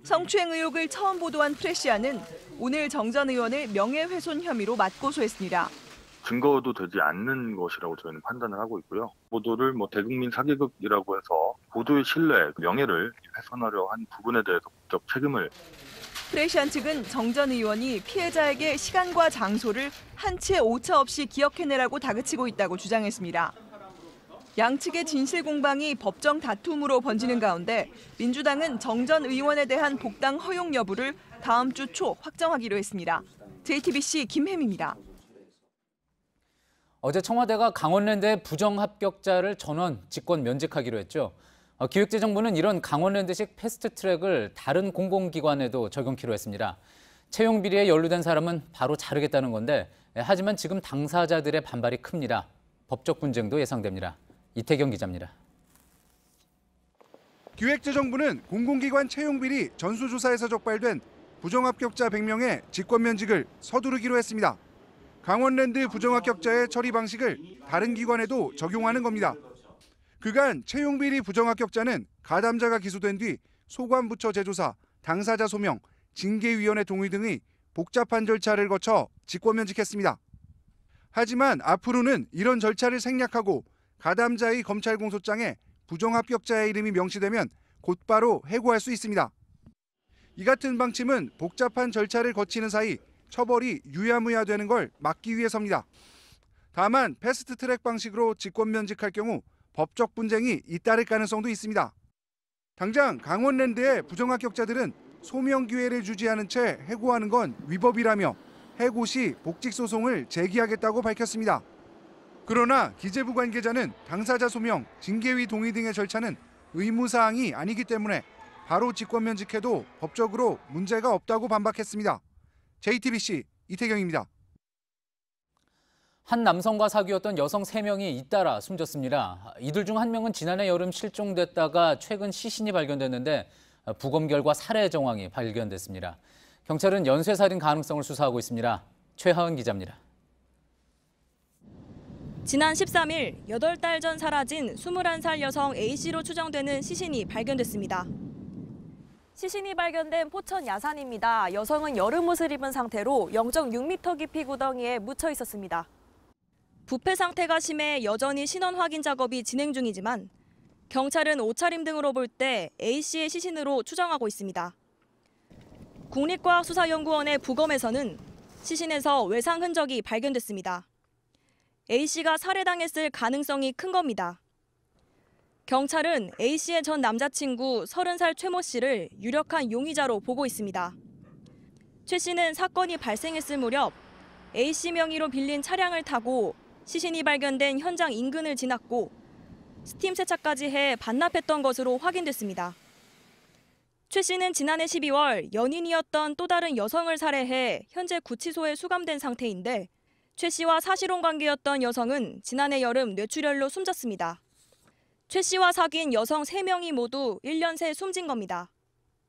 Speaker 17: 성추행 의혹을 처음 보도한 프레시아는 오늘 정 전 의원을 명예훼손 혐의로 맞고소했습니다.
Speaker 18: 증거도 되지 않는 것이라고 저희는 판단을 하고 있고요. 보도를 대국민 사기극이라고 해서 보도의 신뢰, 명예를 훼손하려 한 부분에 대해서 법적 책임을.
Speaker 17: 프레시안 측은 정 전 의원이 피해자에게 시간과 장소를 한 채 오차 없이 기억해내라고 다그치고 있다고 주장했습니다. 양측의 진실 공방이 법정 다툼으로 번지는 가운데 민주당은 정 전 의원에 대한 복당 허용 여부를 다음 주 초 확정하기로 했습니다. JTBC 김혜미입니다.
Speaker 1: 어제 청와대가 강원랜드의 부정합격자를 전원 직권 면직하기로 했죠. 기획재정부는 이런 강원랜드식 패스트트랙을 다른 공공기관에도 적용키로 했습니다. 채용 비리에 연루된 사람은 바로 자르겠다는 건데 하지만 지금 당사자들의 반발이 큽니다. 법적 분쟁도 예상됩니다. 이태경 기자입니다.
Speaker 19: 기획재정부는 공공기관 채용 비리 전수조사에서 적발된 부정합격자 100명의 직권면직을 서두르기로 했습니다. 강원랜드 부정합격자의 처리 방식을 다른 기관에도 적용하는 겁니다. 그간 채용 비리 부정합격자는 가담자가 기소된 뒤 소관부처 재조사, 당사자 소명, 징계위원회 동의 등의 복잡한 절차를 거쳐 직권면직했습니다. 하지만 앞으로는 이런 절차를 생략하고 가담자의 검찰 공소장에 부정합격자의 이름이 명시되면 곧바로 해고할 수 있습니다. 이 같은 방침은 복잡한 절차를 거치는 사이 처벌이 유야무야되는 걸 막기 위해서입니다. 다만 패스트트랙 방식으로 직권면직할 경우 법적 분쟁이 잇따를 가능성도 있습니다. 당장 강원랜드의 부정합격자들은 소명 기회를 주지 않은 채 해고하는 건 위법이라며 해고 시 복직 소송을 제기하겠다고 밝혔습니다. 그러나 기재부 관계자는 당사자 소명, 징계위 동의 등의 절차는 의무사항이 아니기 때문에 바로 직권면직해도 법적으로 문제가 없다고 반박했습니다. JTBC 이태경입니다.
Speaker 1: 한 남성과 사귀었던 여성 3명이 잇따라 숨졌습니다. 이들 중 한 명은 지난해 여름 실종됐다가 최근 시신이 발견됐는데 부검 결과 살해 정황이 발견됐습니다. 경찰은 연쇄살인 가능성을 수사하고 있습니다. 최하은 기자입니다.
Speaker 10: 지난 13일 8달 전 사라진 21살 여성 A씨로 추정되는 시신이 발견됐습니다. 시신이 발견된 포천 야산입니다. 여성은 여름옷을 입은 상태로 0.6m 깊이 구덩이에 묻혀 있었습니다. 부패 상태가 심해 여전히 신원 확인 작업이 진행 중이지만 경찰은 옷차림 등으로 볼 때 A씨의 시신으로 추정하고 있습니다. 국립과학수사연구원의 부검에서는 시신에서 외상 흔적이 발견됐습니다. A씨가 살해당했을 가능성이 큰 겁니다. 경찰은 A씨의 전 남자친구 30살 최모 씨를 유력한 용의자로 보고 있습니다. 최 씨는 사건이 발생했을 무렵 A씨 명의로 빌린 차량을 타고 시신이 발견된 현장 인근을 지났고 스팀 세차까지 해 반납했던 것으로 확인됐습니다. 최 씨는 지난해 12월 연인이었던 또 다른 여성을 살해해 현재 구치소에 수감된 상태인데 최 씨와 사실혼 관계였던 여성은 지난해 여름 뇌출혈로 숨졌습니다. 최 씨와 사귄 여성 3명이 모두 1년 새 숨진 겁니다.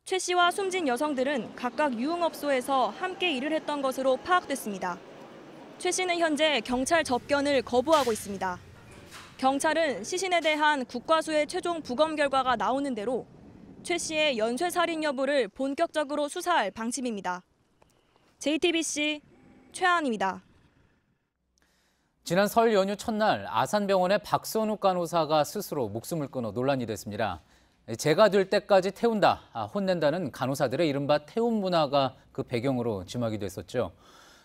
Speaker 10: 최 씨와 숨진 여성들은 각각 유흥업소에서 함께 일을 했던 것으로 파악됐습니다. 최 씨는 현재 경찰 접견을 거부하고 있습니다. 경찰은 시신에 대한 국과수의 최종 부검 결과가 나오는 대로 최 씨의 연쇄살인 여부를 본격적으로 수사할 방침입니다. JTBC 최하은입니다.
Speaker 1: 지난 설 연휴 첫날 아산병원의 박선욱 간호사가 스스로 목숨을 끊어 논란이 됐습니다. 제가 될 때까지 태운다, 혼낸다는 간호사들의 이른바 태움 문화가 그 배경으로 지목이 됐었죠.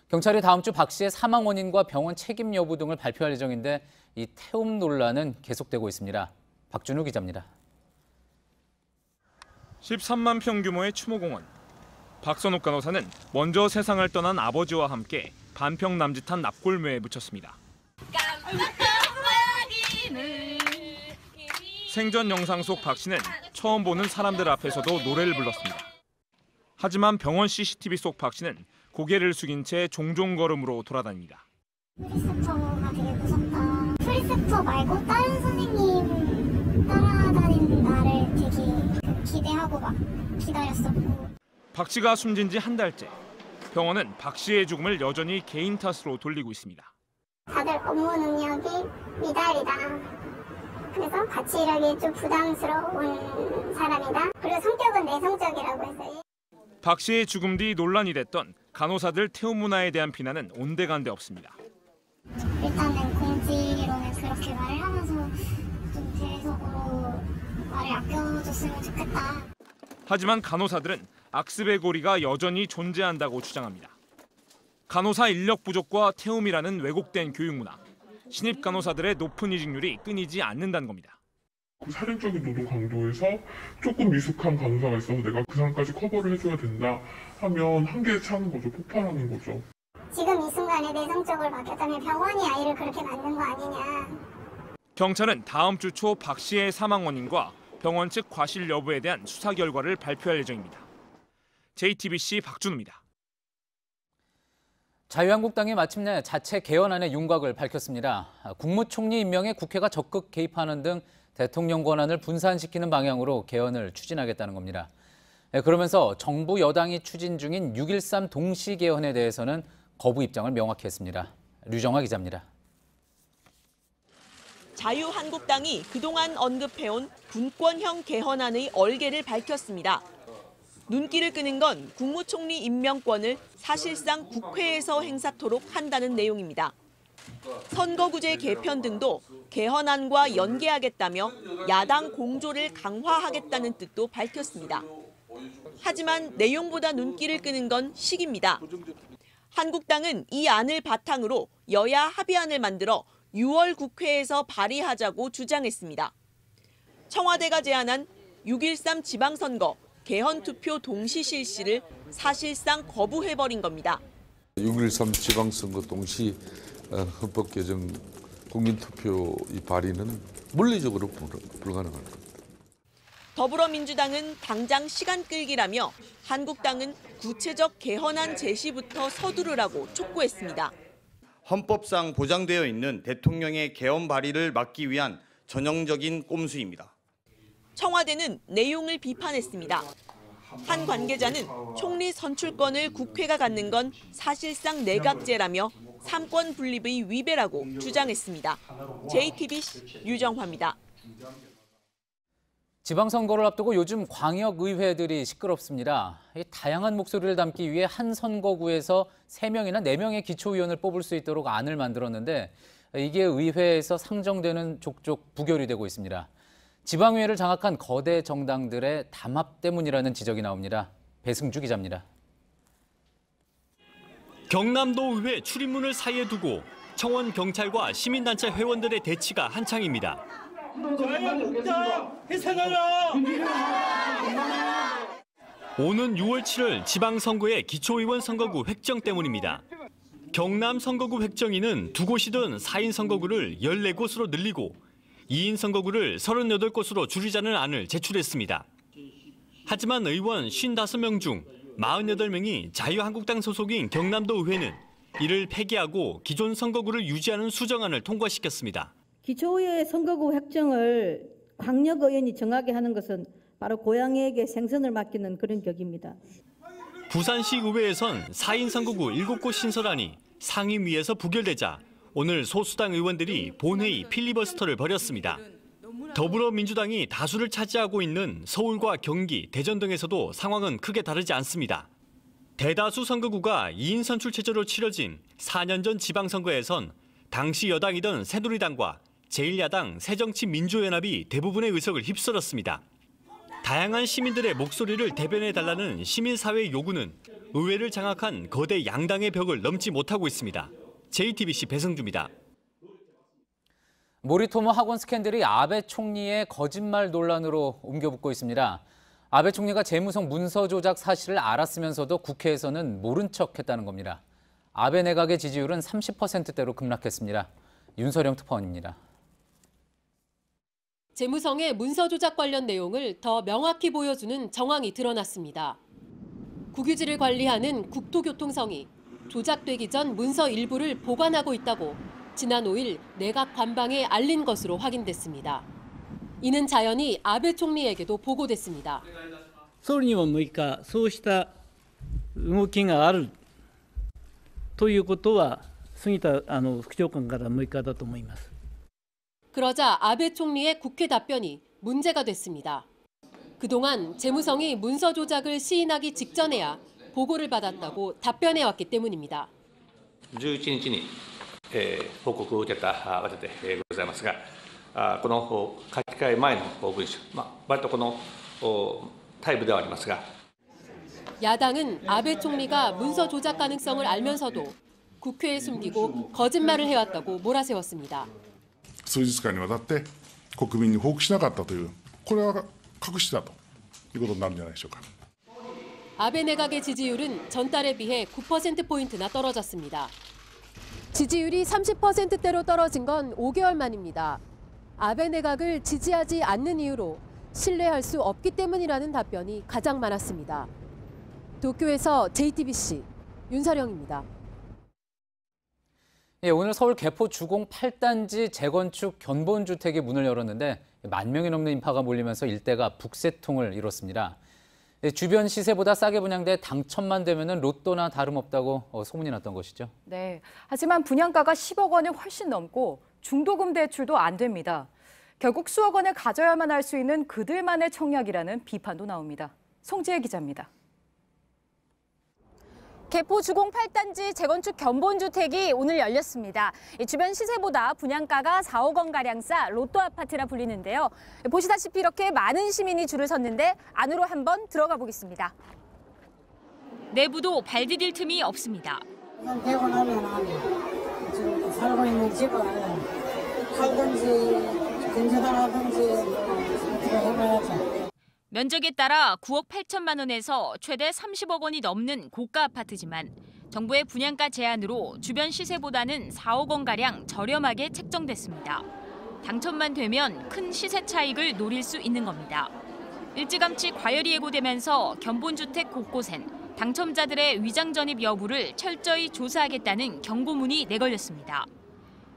Speaker 1: 경찰이 다음 주 박 씨의 사망 원인과 병원 책임 여부 등을 발표할 예정인데 이 태움 논란은 계속되고 있습니다. 박준우 기자입니다.
Speaker 14: 13만 평 규모의 추모공원. 박선욱 간호사는 먼저 세상을 떠난 아버지와 함께 반평 남짓한 납골묘에 묻혔습니다. 생전 영상 속 박 씨는 처음 보는 사람들 앞에서도 노래를 불렀습니다. 하지만 병원 CCTV 속 박 씨는 고개를 숙인 채 종종 걸음으로 돌아다닙니다.
Speaker 3: 프리셉터가 되게 무섭다. 프리셉터 말고 다른 선생님 따라다니는 나를 되게 기대하고 막 기다렸었고.
Speaker 14: 박 씨가 숨진 지 한 달째. 병원은 박 씨의 죽음을 여전히 개인 탓으로 돌리고 있습니다.
Speaker 3: 다들 업무 능력이 미달이다. 그래서 같이 일하기 좀 부담스러운 사람이다. 그리고 성격은 내성적이라고 했어요.
Speaker 14: 박 씨의 죽음 뒤 논란이 됐던 간호사들 태움 문화에 대한 비난은 온데간데 없습니다.
Speaker 3: 일단은 공지로는 그렇게 말을 하면서 좀 대외적으로 말을 아껴줬으면 좋겠다.
Speaker 20: 하지만 간호사들은 악습의 고리가 여전히 존재한다고 주장합니다. 간호사 인력 부족과 태움이라는 왜곡된 교육 문화, 신입 간호사들의 높은 이직률이 끊이지 않는다는 겁니다.
Speaker 21: 살인적인 노동 강도에서 조금 미숙한 간호사가 있어서 내가 그 사람까지 커버를 해줘야 된다 하면 한계에 차는 거죠. 폭발하는 거죠.
Speaker 3: 지금 이 순간에 내성적으로 바뀌었다면 병원이 아이를 그렇게 만든 거 아니냐.
Speaker 20: 경찰은 다음 주 초 박 씨의 사망 원인과 병원 측 과실 여부에 대한 수사 결과를 발표할 예정입니다. JTBC 박준우입니다.
Speaker 1: 자유한국당이 마침내 자체 개헌안의 윤곽을 밝혔습니다. 국무총리 임명에 국회가 적극 개입하는 등 대통령 권한을 분산시키는 방향으로 개헌을 추진하겠다는 겁니다. 그러면서 정부 여당이 추진 중인 6.13 동시 개헌에 대해서는 거부 입장을 명확히 했습니다. 류정화 기자입니다.
Speaker 22: 자유한국당이 그동안 언급해온 분권형 개헌안의 얼개를 밝혔습니다. 눈길을 끄는 건 국무총리 임명권을 사실상 국회에서 행사토록 한다는 내용입니다. 선거구제 개편 등도 개헌안과 연계하겠다며 야당 공조를 강화하겠다는 뜻도 밝혔습니다. 하지만 내용보다 눈길을 끄는 건 시기입니다. 한국당은 이 안을 바탕으로 여야 합의안을 만들어 6월 국회에서 발의하자고 주장했습니다. 청와대가 제안한 6.13 지방선거 개헌 투표 동시 실시를 사실상 거부해버린 겁니다.
Speaker 23: 6.13 지방선거 동시 헌법 개정 국민투표 이 발의는 물리적으로 불가능할 겁니다.
Speaker 22: 더불어민주당은 당장 시간 끌기라며 한국당은 구체적 개헌안 제시부터 서두르라고 촉구했습니다.
Speaker 24: 헌법상 보장되어 있는 대통령의 개헌 발의를 막기 위한 전형적인 꼼수입니다.
Speaker 22: 청와대는 내용을 비판했습니다. 한 관계자는 총리 선출권을 국회가 갖는 건 사실상 내각제라며 삼권 분립의 위배라고 주장했습니다. JTBC 유정화입니다.
Speaker 1: 지방선거를 앞두고 요즘 광역의회들이 시끄럽습니다. 다양한 목소리를 담기 위해 한 선거구에서 3명이나 4명의 기초의원을 뽑을 수 있도록 안을 만들었는데 이게 의회에서 상정되는 족족 부결이 되고 있습니다. 지방의회를 장악한 거대 정당들의 담합 때문이라는 지적이 나옵니다. 배승주 기자입니다.
Speaker 25: 경남도 의회 출입문을 사이에 두고 청원 경찰과 시민단체 회원들의 대치가 한창입니다. 오는 6월 7일 지방선거의 기초의원 선거구 획정 때문입니다. 경남 선거구 획정위는 두 곳이던 4인 선거구를 14곳으로 늘리고 2인 선거구를 38곳으로 줄이자는 안을 제출했습니다. 하지만 의원 55명 중 48명이 자유한국당 소속인 경남도 의회는 이를 폐기하고 기존 선거구를 유지하는 수정안을 통과시켰습니다.
Speaker 26: 기초의회 선거구 획정을 광역의원이 정하게 하는 것은 바로 고양이에게 생선을 맡기는 그런 격입니다.
Speaker 25: 부산시 의회에선 4인 선거구 7곳 신설안이 상임위에서 부결되자 오늘 소수당 의원들이 본회의 필리버스터를 벌였습니다. 더불어민주당이 다수를 차지하고 있는 서울과 경기, 대전 등에서도 상황은 크게 다르지 않습니다. 대다수 선거구가 2인 선출 체제로 치러진 4년 전 지방선거에선 당시 여당이던 새누리당과 제1야당 새정치민주연합이 대부분의 의석을 휩쓸었습니다. 다양한 시민들의 목소리를 대변해달라는 시민사회의 요구는 의회를 장악한 거대 양당의 벽을 넘지 못하고 있습니다. JTBC 배승주입니다.
Speaker 1: 모리토모 학원 스캔들이 아베 총리의 거짓말 논란으로 옮겨붙고 있습니다. 아베 총리가 재무성 문서 조작 사실을 알았으면서도 국회에서는 모른 척했다는 겁니다. 아베 내각의 지지율은 30%대로 급락했습니다. 윤서령 특파원입니다.
Speaker 27: 재무성의 문서 조작 관련 내용을 더 명확히 보여주는 정황이 드러났습니다. 국유지를 관리하는 국토교통성이 조작되기 전 문서 일부를 보관하고 있다고 지난 5일 내각 관방에 알린 것으로 확인됐습니다. 이는 자연히 아베 총리에게도 보고됐습니다.
Speaker 28: 総理にも6日、そうした動きがあるということは杉田副長官から6日だと思います。
Speaker 27: 그러자 아베 총리의 국회 답변이 문제가 됐습니다. 그동안 재무성이 문서 조작을 시인하기 직전에야 보고를 받았다고 답변해왔기 때문입니다.
Speaker 29: 11日に
Speaker 2: 報告を受けたわけでございますが、この書き換え前の文書、割とこのタイプではありますが。
Speaker 27: 야당은 아베 총리가 문서 조작 가능성을 알면서도 국회에 숨기고 거짓말을 해왔다고 몰아세웠습니다.
Speaker 4: 数日間にわたって国民に報告しなかったという、これは隠しだということになるんじゃないでしょうか。
Speaker 27: 아베 내각의 지지율은 전달에 비해 9%포인트나 떨어졌습니다. 지지율이 30%대로 떨어진 건 5개월 만입니다. 아베 내각을 지지하지 않는 이유로 신뢰할 수 없기 때문이라는 답변이 가장 많았습니다. 도쿄에서 JTBC 윤서령입니다.
Speaker 1: 예, 오늘 서울 개포 주공 8단지 재건축 견본주택이 문을 열었는데 10,000명이 넘는 인파가 몰리면서 일대가 북새통을 이뤘습니다. 예, 주변 시세보다 싸게 분양돼 당첨만 되면 로또나 다름없다고 소문이 났던 것이죠.
Speaker 5: 네, 하지만 분양가가 10억 원이 훨씬 넘고 중도금 대출도 안 됩니다. 결국 수억 원을 가져야만 할 수 있는 그들만의 청약이라는 비판도 나옵니다. 송지혜 기자입니다.
Speaker 6: 개포 주공 8단지 재건축 견본주택이 오늘 열렸습니다. 주변 시세보다 분양가가 4억 원가량 싸 로또 아파트라 불리는데요. 보시다시피 이렇게 많은 시민이 줄을 섰는데 안으로 한번 들어가 보겠습니다.
Speaker 10: 내부도 발 디딜 틈이 없습니다.
Speaker 7: 우선 되고 나면 지금 살고 있는 집을 팔든지 건조당하든지 어떻게 해봐야죠.
Speaker 10: 면적에 따라 9억 8천만 원에서 최대 30억 원이 넘는 고가 아파트지만 정부의 분양가 제한으로 주변 시세보다는 4억 원가량 저렴하게 책정됐습니다. 당첨만 되면 큰 시세 차익을 노릴 수 있는 겁니다. 일찌감치 과열이 예고되면서 견본주택 곳곳엔 당첨자들의 위장 전입 여부를 철저히 조사하겠다는 경고문이 내걸렸습니다.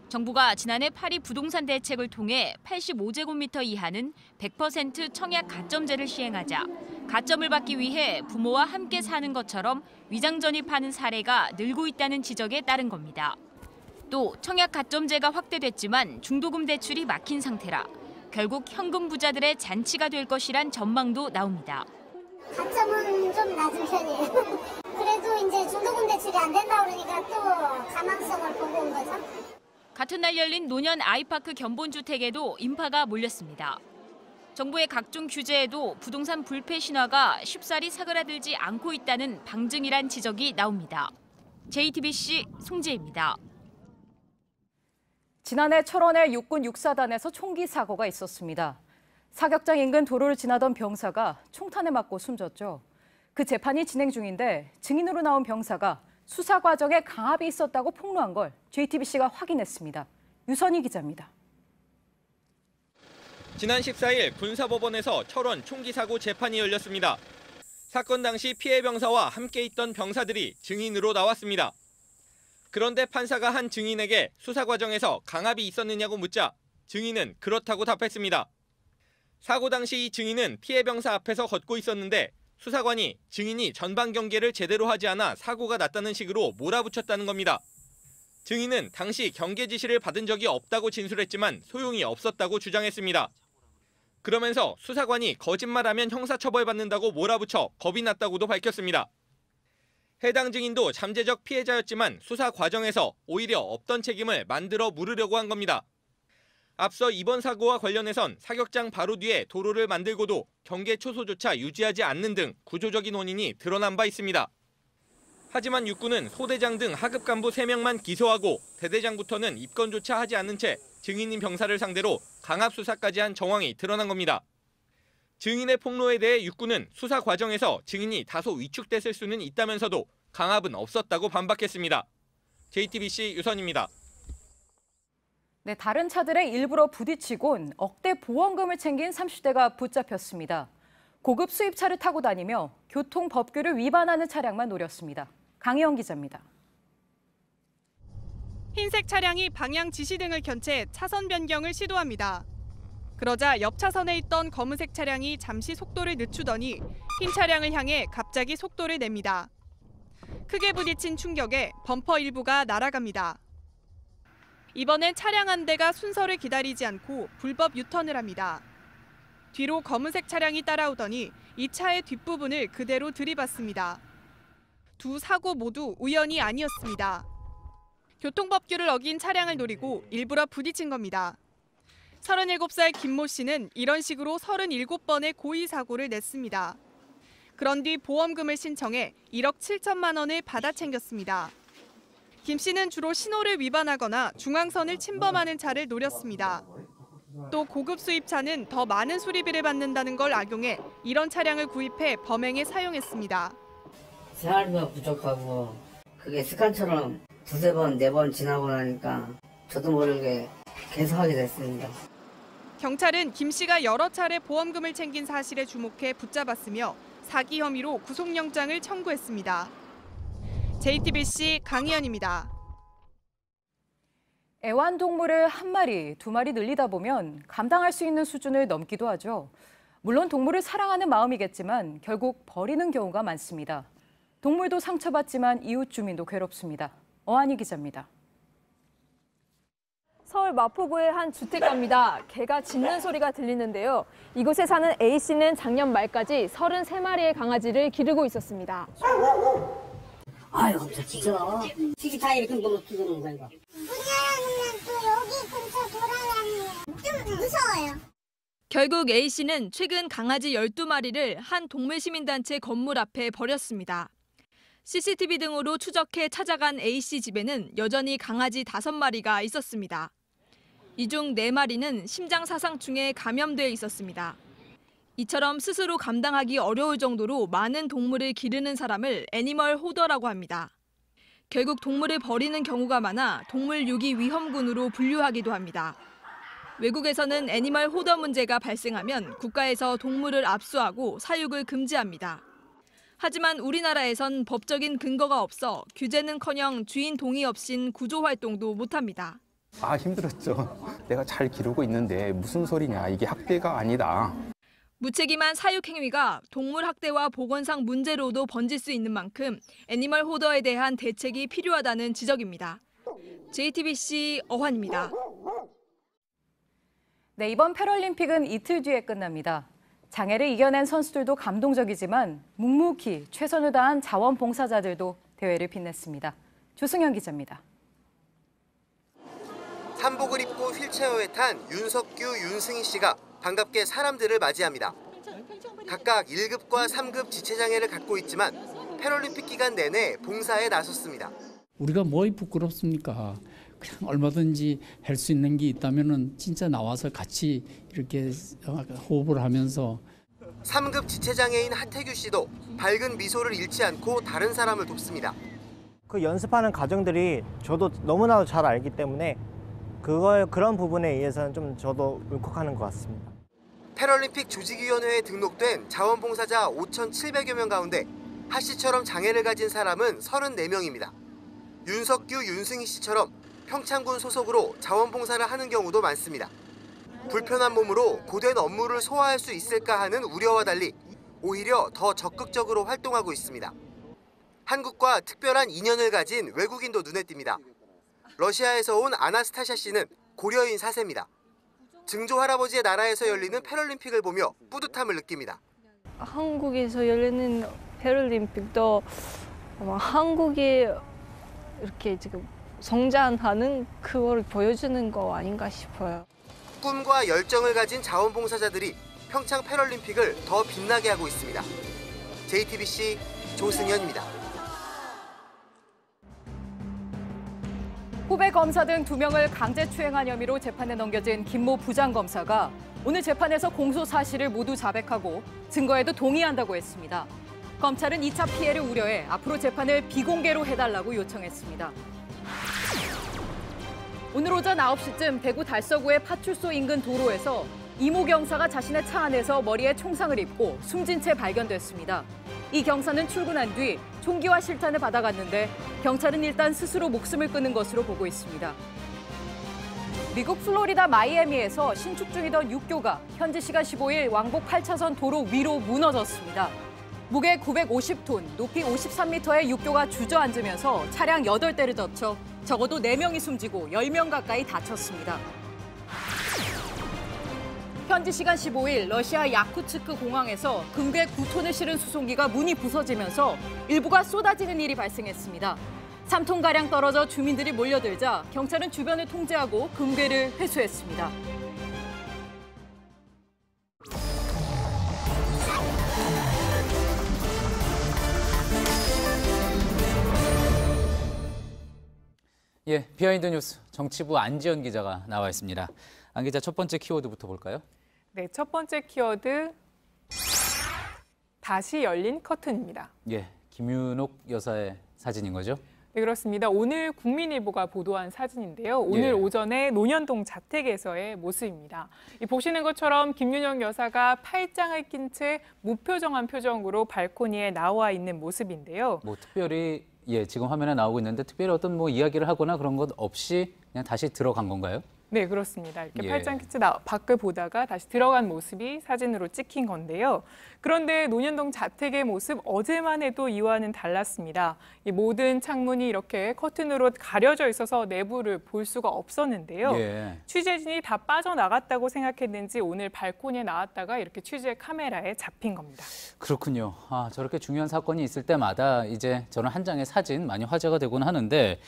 Speaker 10: 정부가 지난해 파리 부동산 대책을 통해 85제곱미터 이하는 100% 청약 가점제를 시행하자 가점을 받기 위해 부모와 함께 사는 것처럼 위장 전입하는 사례가 늘고 있다는 지적에 따른 겁니다. 또 청약 가점제가 확대됐지만 중도금 대출이 막힌 상태라 결국 현금 부자들의 잔치가 될 것이란 전망도 나옵니다.
Speaker 3: 가점은 좀 낮은 편이에요. 그래도 이제 중도금 대출이 안 된다 그러니까 또 가망성을 보고 온 거죠.
Speaker 10: 같은 날 열린 노년 아이파크 견본주택에도 인파가 몰렸습니다. 정부의 각종 규제에도 부동산 불패 신화가 쉽사리 사그라들지 않고 있다는 방증이란 지적이 나옵니다. JTBC 송지혜입니다.
Speaker 5: 지난해 철원의 육군 육사단에서 총기 사고가 있었습니다. 사격장 인근 도로를 지나던 병사가 총탄에 맞고 숨졌죠. 그 재판이 진행 중인데 증인으로 나온 병사가 수사 과정에 강압이 있었다고 폭로한 걸 JTBC가 확인했습니다. 유선희 기자입니다.
Speaker 8: 지난 14일 군사법원에서 철원 총기 사고 재판이 열렸습니다. 사건 당시 피해 병사와 함께 있던 병사들이 증인으로 나왔습니다. 그런데 판사가 한 증인에게 수사 과정에서 강압이 있었느냐고 묻자 증인은 그렇다고 답했습니다. 사고 당시 이 증인은 피해 병사 앞에서 걷고 있었는데 수사관이 증인이 전방 경계를 제대로 하지 않아 사고가 났다는 식으로 몰아붙였다는 겁니다. 증인은 당시 경계 지시를 받은 적이 없다고 진술했지만 소용이 없었다고 주장했습니다. 그러면서 수사관이 거짓말하면 형사처벌받는다고 몰아붙여 겁이 났다고도 밝혔습니다. 해당 증인도 잠재적 피해자였지만 수사 과정에서 오히려 없던 책임을 만들어 물으려고 한 겁니다. 앞서 이번 사고와 관련해선 사격장 바로 뒤에 도로를 만들고도 경계 초소조차 유지하지 않는 등 구조적인 원인이 드러난 바 있습니다. 하지만 육군은 소대장 등 하급 간부 3명만 기소하고 대대장부터는 입건조차 하지 않은 채 증인인 병사를 상대로 강압 수사까지 한 정황이 드러난 겁니다. 증인의 폭로에 대해 육군은 수사 과정에서 증인이 다소 위축됐을 수는 있다면서도 강압은 없었다고 반박했습니다. JTBC 유선입니다.
Speaker 5: 네, 다른 차들에 일부러 부딪히곤 억대 보험금을 챙긴 30대가 붙잡혔습니다. 고급 수입차를 타고 다니며 교통법규를 위반하는 차량만 노렸습니다. 강희영 기자입니다.
Speaker 9: 흰색 차량이 방향 지시등을 켠 채 차선 변경을 시도합니다. 그러자 옆 차선에 있던 검은색 차량이 잠시 속도를 늦추더니 흰 차량을 향해 갑자기 속도를 냅니다. 크게 부딪힌 충격에 범퍼 일부가 날아갑니다. 이번엔 차량 한 대가 순서를 기다리지 않고 불법 유턴을 합니다. 뒤로 검은색 차량이 따라오더니 이 차의 뒷부분을 그대로 들이받습니다. 두 사고 모두 우연이 아니었습니다. 교통법규를 어긴 차량을 노리고 일부러 부딪힌 겁니다. 37살 김모 씨는 이런 식으로 37번의 고의 사고를 냈습니다. 그런 뒤 보험금을 신청해 1억 7천만 원을 받아 챙겼습니다. 김 씨는 주로 신호를 위반하거나 중앙선을 침범하는 차를 노렸습니다. 또 고급 수입차는 더 많은 수리비를 받는다는 걸 악용해 이런 차량을 구입해 범행에 사용했습니다.
Speaker 11: 생활비가 부족하고 그게 습관처럼 두세 번, 네 번 지나고 나니까 저도 모르게 계속하게 됐습니다.
Speaker 9: 경찰은 김 씨가 여러 차례 보험금을 챙긴 사실에 주목해 붙잡았으며 사기 혐의로 구속영장을 청구했습니다. JTBC 강희연입니다.
Speaker 5: 애완동물을 한 마리, 두 마리 늘리다 보면 감당할 수 있는 수준을 넘기도 하죠. 물론 동물을 사랑하는 마음이겠지만 결국 버리는 경우가 많습니다. 동물도 상처받지만 이웃 주민도 괴롭습니다. 어한이 기자입니다.
Speaker 12: 서울 마포구의 한 주택가입니다. 개가 짖는 소리가 들리는데요. 이곳에 사는 A씨는 작년 말까지 33마리의 강아지를 기르고 있었습니다.
Speaker 7: 아유, 깜짝 진짜. 시기 다 이렇게 놀러주는 거야, 이거.
Speaker 3: 문열어놓으면 또 여기 근처 돌아다니면 좀 무서워요.
Speaker 12: 결국 A씨는 최근 강아지 12마리를 한 동물시민단체 건물 앞에 버렸습니다. CCTV 등으로 추적해 찾아간 A씨 집에는 여전히 강아지 5마리가 있었습니다. 이 중 4마리는 심장사상충에 감염돼 있었습니다. 이처럼 스스로 감당하기 어려울 정도로 많은 동물을 기르는 사람을 애니멀 호더라고 합니다. 결국 동물을 버리는 경우가 많아 동물 유기 위험군으로 분류하기도 합니다. 외국에서는 애니멀 호더 문제가 발생하면 국가에서 동물을 압수하고 사육을 금지합니다. 하지만 우리나라에선 법적인 근거가 없어 규제는커녕 주인 동의 없인 구조 활동도 못합니다.
Speaker 13: 힘들었죠. 내가 잘 기르고 있는데 무슨 소리냐. 이게 학대가 아니다.
Speaker 12: 무책임한 사육 행위가 동물 학대와 보건상 문제로도 번질 수 있는 만큼 애니멀 호더에 대한 대책이 필요하다는 지적입니다. JTBC 어환입니다.
Speaker 5: 네, 이번 패럴림픽은 이틀 뒤에 끝납니다. 장애를 이겨낸 선수들도 감동적이지만 묵묵히 최선을 다한 자원봉사자들도 대회를 빛냈습니다. 조승현 기자입니다.
Speaker 15: 한복을 입고 휠체어에 탄 윤석규, 윤승희 씨가 반갑게 사람들을 맞이합니다. 각각 1급과 3급 지체장애를 갖고 있지만 패럴림픽 기간 내내 봉사에 나섰습니다.
Speaker 16: 우리가 뭐이 부끄럽습니까? 그냥 얼마든지 할 수 있는 게 있다면은 진짜 나와서 같이 이렇게 호흡을 하면서.
Speaker 15: 3급 지체장애인 하태규 씨도 밝은 미소를 잃지 않고 다른 사람을 돕습니다.
Speaker 17: 그 연습하는 과정들이 저도 너무나도 잘 알기 때문에 그런 부분에 의해서는 좀 저도 울컥하는 것 같습니다.
Speaker 15: 패럴림픽 조직위원회에 등록된 자원봉사자 5,700여 명 가운데 하 씨처럼 장애를 가진 사람은 34명입니다. 윤석규, 윤승희 씨처럼 평창군 소속으로 자원봉사를 하는 경우도 많습니다. 불편한 몸으로 고된 업무를 소화할 수 있을까 하는 우려와 달리 오히려 더 적극적으로 활동하고 있습니다. 한국과 특별한 인연을 가진 외국인도 눈에 띕니다. 러시아에서 온 아나스타샤 씨는 고려인 4세입니다. 증조 할아버지의 나라에서 열리는 패럴림픽을 보며 뿌듯함을 느낍니다.
Speaker 12: 한국에서 열리는 패럴림픽도 한국이 이렇게 지금 성장하는 그걸 보여주는 거 아닌가 싶어요.
Speaker 15: 꿈과 열정을 가진 자원봉사자들이 평창 패럴림픽을 더 빛나게 하고 있습니다. JTBC 조승현입니다.
Speaker 5: 후배 검사 등 2명을 강제추행한 혐의로 재판에 넘겨진 김모 부장검사가 오늘 재판에서 공소 사실을 모두 자백하고 증거에도 동의한다고 했습니다. 검찰은 2차 피해를 우려해 앞으로 재판을 비공개로 해달라고 요청했습니다. 오늘 오전 9시쯤 대구 달서구의 파출소 인근 도로에서 이모 경사가 자신의 차 안에서 머리에 총상을 입고 숨진 채 발견됐습니다. 이 경사는 출근한 뒤 총기와 실탄을 받아갔는데 경찰은 일단 스스로 목숨을 끊은 것으로 보고 있습니다. 미국 플로리다 마이애미에서 신축 중이던 육교가 현지 시간 15일 왕복 8차선 도로 위로 무너졌습니다. 무게 950톤, 높이 53m의 육교가 주저앉으면서 차량 8대를 덮쳐 적어도 4명이 숨지고 10명 가까이 다쳤습니다. 현지 시간 15일 러시아 야쿠츠크 공항에서 금괴 9톤을 실은 수송기가 문이 부서지면서 일부가 쏟아지는 일이 발생했습니다. 3톤가량 떨어져 주민들이 몰려들자 경찰은 주변을 통제하고 금괴를 회수했습니다.
Speaker 1: 예, 비하인드 뉴스 정치부 안지연 기자가 나와 있습니다. 안 기자, 첫 번째 키워드부터 볼까요?
Speaker 14: 네, 첫 번째 키워드 다시 열린 커튼입니다.
Speaker 1: 예, 김윤옥 여사의 사진인 거죠?
Speaker 14: 네, 그렇습니다. 오늘 국민일보가 보도한 사진인데요. 오늘 오전에 논현동 자택에서의 모습입니다. 보시는 것처럼 김윤옥 여사가 팔짱을 낀 채 무표정한 표정으로 발코니에 나와 있는 모습인데요.
Speaker 1: 뭐 특별히 지금 화면에 나오고 있는데 특별히 어떤 뭐 이야기를 하거나 그런 것 없이 그냥 다시 들어간 건가요?
Speaker 14: 네, 그렇습니다. 이렇게 팔짱 낀 채 밖을 보다가 다시 들어간 모습이 사진으로 찍힌 건데요. 그런데 논현동 자택의 모습 어제만 해도 이와는 달랐습니다. 이 모든 창문이 이렇게 커튼으로 가려져 있어서 내부를 볼 수가 없었는데요. 취재진이 다 빠져나갔다고 생각했는지 오늘 발코니에 나왔다가 이렇게 취재 카메라에 잡힌 겁니다.
Speaker 1: 그렇군요. 아, 저렇게 중요한 사건이 있을 때마다 이제 저는 한 장의 사진 많이 화제가 되곤 하는데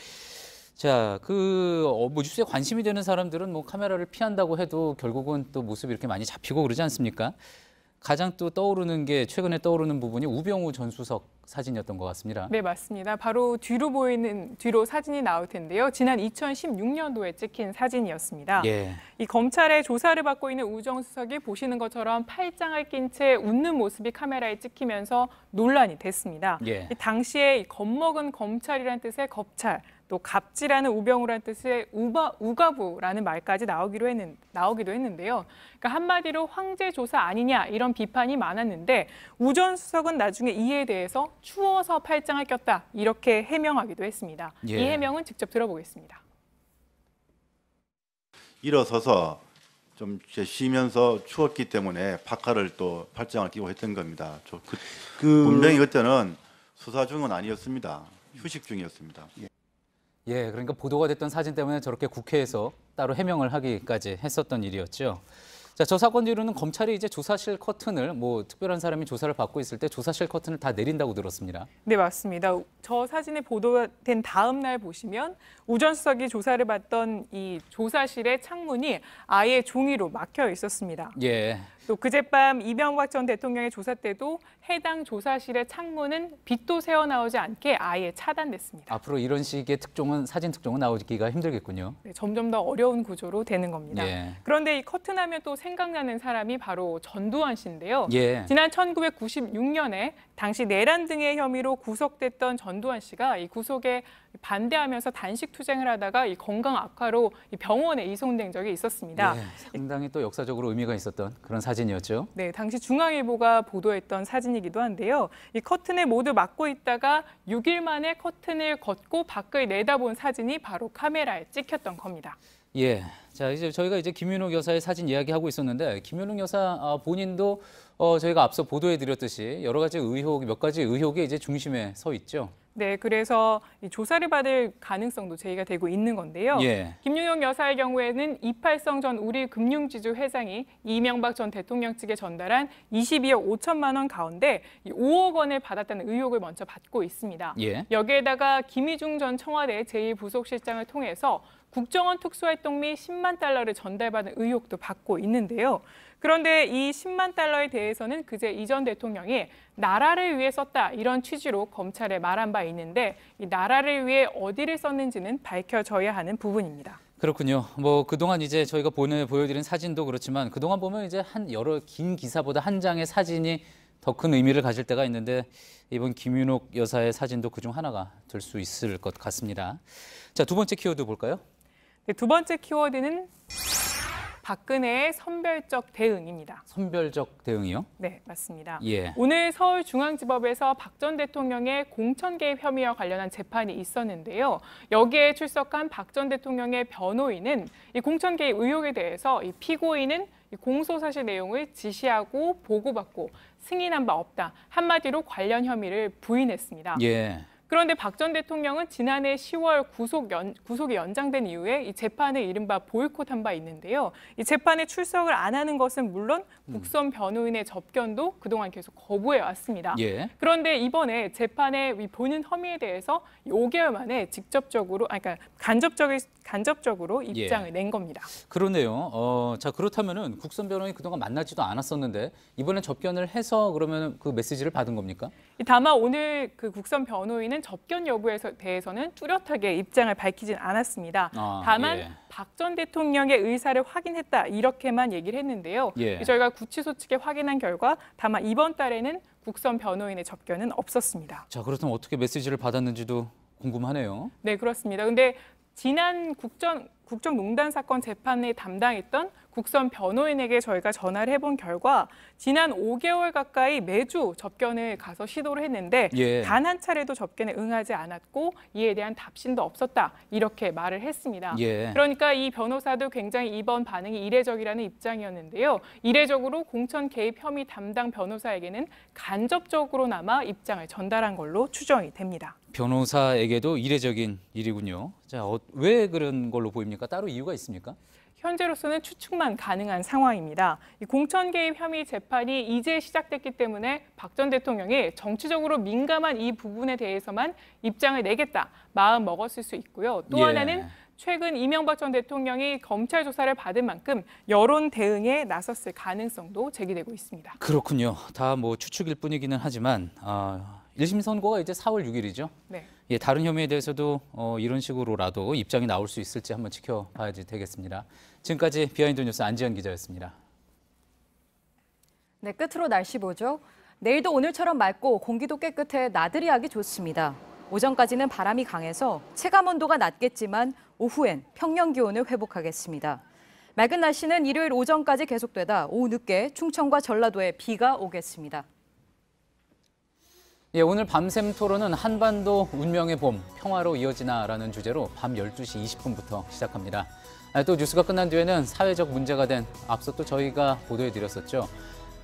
Speaker 1: 자, 뭐 뉴스에 관심이 되는 사람들은 뭐 카메라를 피한다고 해도 결국은 또 모습이 이렇게 많이 잡히고 그러지 않습니까? 가장 또 최근에 떠오르는 부분이 우병우 전 수석 사진이었던 것 같습니다.
Speaker 14: 네, 맞습니다. 바로 뒤로 사진이 나올 텐데요. 지난 2016년도에 찍힌 사진이었습니다. 이 검찰의 조사를 받고 있는 우 전 수석이 보시는 것처럼 팔짱을 낀 채 웃는 모습이 카메라에 찍히면서 논란이 됐습니다. 이 당시에 겁먹은 검찰이라는 뜻의 겁찰, 또 갑질하는 우병우라는 뜻의 우가부라는 말까지 나오기도 했는데요. 그러니까 한마디로 황제 조사 아니냐 이런 비판이 많았는데 우 전 수석은 나중에 이에 대해서 추워서 팔짱을 꼈다 이렇게 해명하기도 했습니다. 이 해명은 직접 들어보겠습니다.
Speaker 18: 일어서서 좀 쉬면서 추웠기 때문에 파카를 또 팔짱을 끼고 했던 겁니다. 분명히 그때는 수사 중은 아니었습니다. 휴식 중이었습니다.
Speaker 1: 그러니까 보도가 됐던 사진 때문에 저렇게 국회에서 따로 해명을 하기까지 했었던 일이었죠. 자, 저 사건 뒤로는 검찰이 이제 조사실 커튼을 특별한 사람이 조사를 받고 있을 때 조사실 커튼을 다 내린다고 들었습니다. 네,
Speaker 14: 맞습니다. 저 사진이 보도된 다음 날 보시면 우 전 수석이 조사를 받던 이 조사실의 창문이 아예 종이로 막혀 있었습니다. 또 그젯밤 이명박 전 대통령의 조사 때도 해당 조사실의 창문은 빛도 새어나오지 않게 아예 차단됐습니다.
Speaker 1: 앞으로 이런 식의 사진 특종은 나오기가 힘들겠군요.
Speaker 14: 네, 점점 더 어려운 구조로 되는 겁니다. 그런데 이 커튼하면 또 생각나는 사람이 바로 전두환 씨인데요. 지난 1996년에 당시 내란 등의 혐의로 구속됐던 전두환 씨가 이 구속에 반대하면서 단식 투쟁을 하다가 이 건강 악화로 이 병원에 이송된 적이 있었습니다.
Speaker 1: 상당히 또 역사적으로 의미가 있었던 그런 사진이었죠.
Speaker 14: 네, 당시 중앙일보가 보도했던 사진이기도 한데요. 이 커튼을 모두 막고 있다가 6일 만에 커튼을 걷고 밖을 내다본 사진이 바로 카메라에 찍혔던 겁니다.
Speaker 1: 자, 이제 저희가 김윤옥 여사의 사진 이야기하고 있었는데 김윤옥 여사 본인도 저희가 앞서 보도해드렸듯이 여러 가지 몇 가지 의혹이 이제 중심에 서 있죠.
Speaker 14: 네, 그래서 이 조사를 받을 가능성도 제기가 되고 있는 건데요. 김윤옥 여사의 경우에는 이팔성 전 우리금융지주 회장이 이명박 전 대통령 측에 전달한 22억 5천만 원 가운데 5억 원을 받았다는 의혹을 먼저 받고 있습니다. 여기에다가 김희중 전 청와대 제1부속실장을 통해서 국정원 특수활동 및 10만 달러를 전달받은 의혹도 받고 있는데요. 그런데 이 10만 달러에 대해서는 그제 이 전 대통령이 나라를 위해 썼다 이런 취지로 검찰에 말한 바 있는데 이 나라를 위해 어디를 썼는지는 밝혀져야 하는 부분입니다.
Speaker 1: 그렇군요. 그동안 이제 저희가 보여드린 사진도 그렇지만 그동안 보면 이제 여러 긴 기사보다 한 장의 사진이 더 큰 의미를 가질 때가 있는데 이번 김윤옥 여사의 사진도 그중 하나가 될 수 있을 것 같습니다. 자, 두 번째 키워드 볼까요?
Speaker 14: 네, 두 번째 키워드는 박근혜의 선별적 대응입니다.
Speaker 1: 선별적 대응이요?
Speaker 14: 네, 맞습니다.
Speaker 1: 예.
Speaker 14: 오늘 서울중앙지법에서 박 전 대통령의 공천 개입 혐의와 관련한 재판이 있었는데요. 여기에 출석한 박 전 대통령의 변호인은 이 공천 개입 의혹에 대해서 이 피고인은 공소사실 내용을 지시하고 보고받고 승인한 바 없다. 한마디로 관련 혐의를 부인했습니다.
Speaker 1: 예.
Speaker 14: 그런데 박 전 대통령은 지난해 10월 구속이 연장된 이후에 이 재판을 이른바 보이콧한 바 있는데요. 이 재판에 출석을 안 하는 것은 물론 국선 변호인의 접견도 그동안 계속 거부해 왔습니다.
Speaker 1: 예.
Speaker 14: 그런데 이번에 재판에 보는 혐의에 대해서 5개월 만에 직접적으로, 그러니까 간접적으로 입장을 낸 겁니다.
Speaker 1: 그러네요. 자, 그렇다면은 국선 변호인이 그동안 만나지도 않았었는데 이번에 접견을 해서 그러면 그 메시지를 받은 겁니까?
Speaker 14: 다만 오늘 그 국선 변호인은 접견 여부에 대해서는 뚜렷하게 입장을 밝히진 않았습니다. 다만 박 전 대통령의 의사를 확인했다 이렇게만 얘기를 했는데요. 저희가 구치소 측에 확인한 결과 다만 이번 달에는 국선 변호인의 접견은 없었습니다.
Speaker 1: 자, 그렇다면 어떻게 메시지를 받았는지도 궁금하네요.
Speaker 14: 네, 그렇습니다. 근데 지난 국정농단 사건 재판에 담당했던 국선 변호인에게 저희가 전화를 해본 결과 지난 5개월 가까이 매주 접견을 가서 시도를 했는데 단 한 차례도 접견에 응하지 않았고 이에 대한 답신도 없었다 이렇게 말을 했습니다. 그러니까 이 변호사도 굉장히 이번 반응이 이례적이라는 입장이었는데요. 이례적으로 공천 개입 혐의 담당 변호사에게는 간접적으로나마 입장을 전달한 걸로 추정이 됩니다.
Speaker 1: 변호사에게도 이례적인 일이군요. 자, 왜 그런 걸로 보입니까? 따로 이유가 있습니까?
Speaker 14: 현재로서는 추측만 가능한 상황입니다. 이 공천 개입 혐의 재판이 이제 시작됐기 때문에 박 전 대통령이 정치적으로 민감한 이 부분에 대해서만 입장을 내겠다 마음 먹었을 수 있고요. 또 하나는 최근 이명박 전 대통령이 검찰 조사를 받은 만큼 여론 대응에 나섰을 가능성도 제기되고 있습니다.
Speaker 1: 그렇군요. 다 뭐 추측일 뿐이기는 하지만 1심 선고가 이제 4월 6일이죠.
Speaker 14: 네.
Speaker 1: 다른 혐의에 대해서도 이런 식으로라도 입장이 나올 수 있을지 한번 지켜봐야 되겠습니다. 지금까지 비하인드 뉴스 안지연 기자였습니다.
Speaker 5: 네, 끝으로 날씨 보죠. 내일도 오늘처럼 맑고 공기도 깨끗해 나들이 하기 좋습니다. 오전까지는 바람이 강해서 체감 온도가 낮겠지만 오후엔 평년 기온을 회복하겠습니다. 맑은 날씨는 일요일 오전까지 계속되다 오후 늦게 충청과 전라도에 비가 오겠습니다.
Speaker 1: 오늘 밤샘 토론은 한반도 운명의 봄, 평화로 이어지나라는 주제로 밤 12시 20분부터 시작합니다. 또 뉴스가 끝난 뒤에는 사회적 문제가 된 앞서 또 저희가 보도해드렸었죠.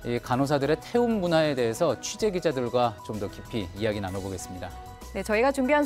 Speaker 1: 이 간호사들의 태움 문화에 대해서 취재 기자들과 좀 더 깊이 이야기 나눠보겠습니다.
Speaker 5: 네, 저희가 준비한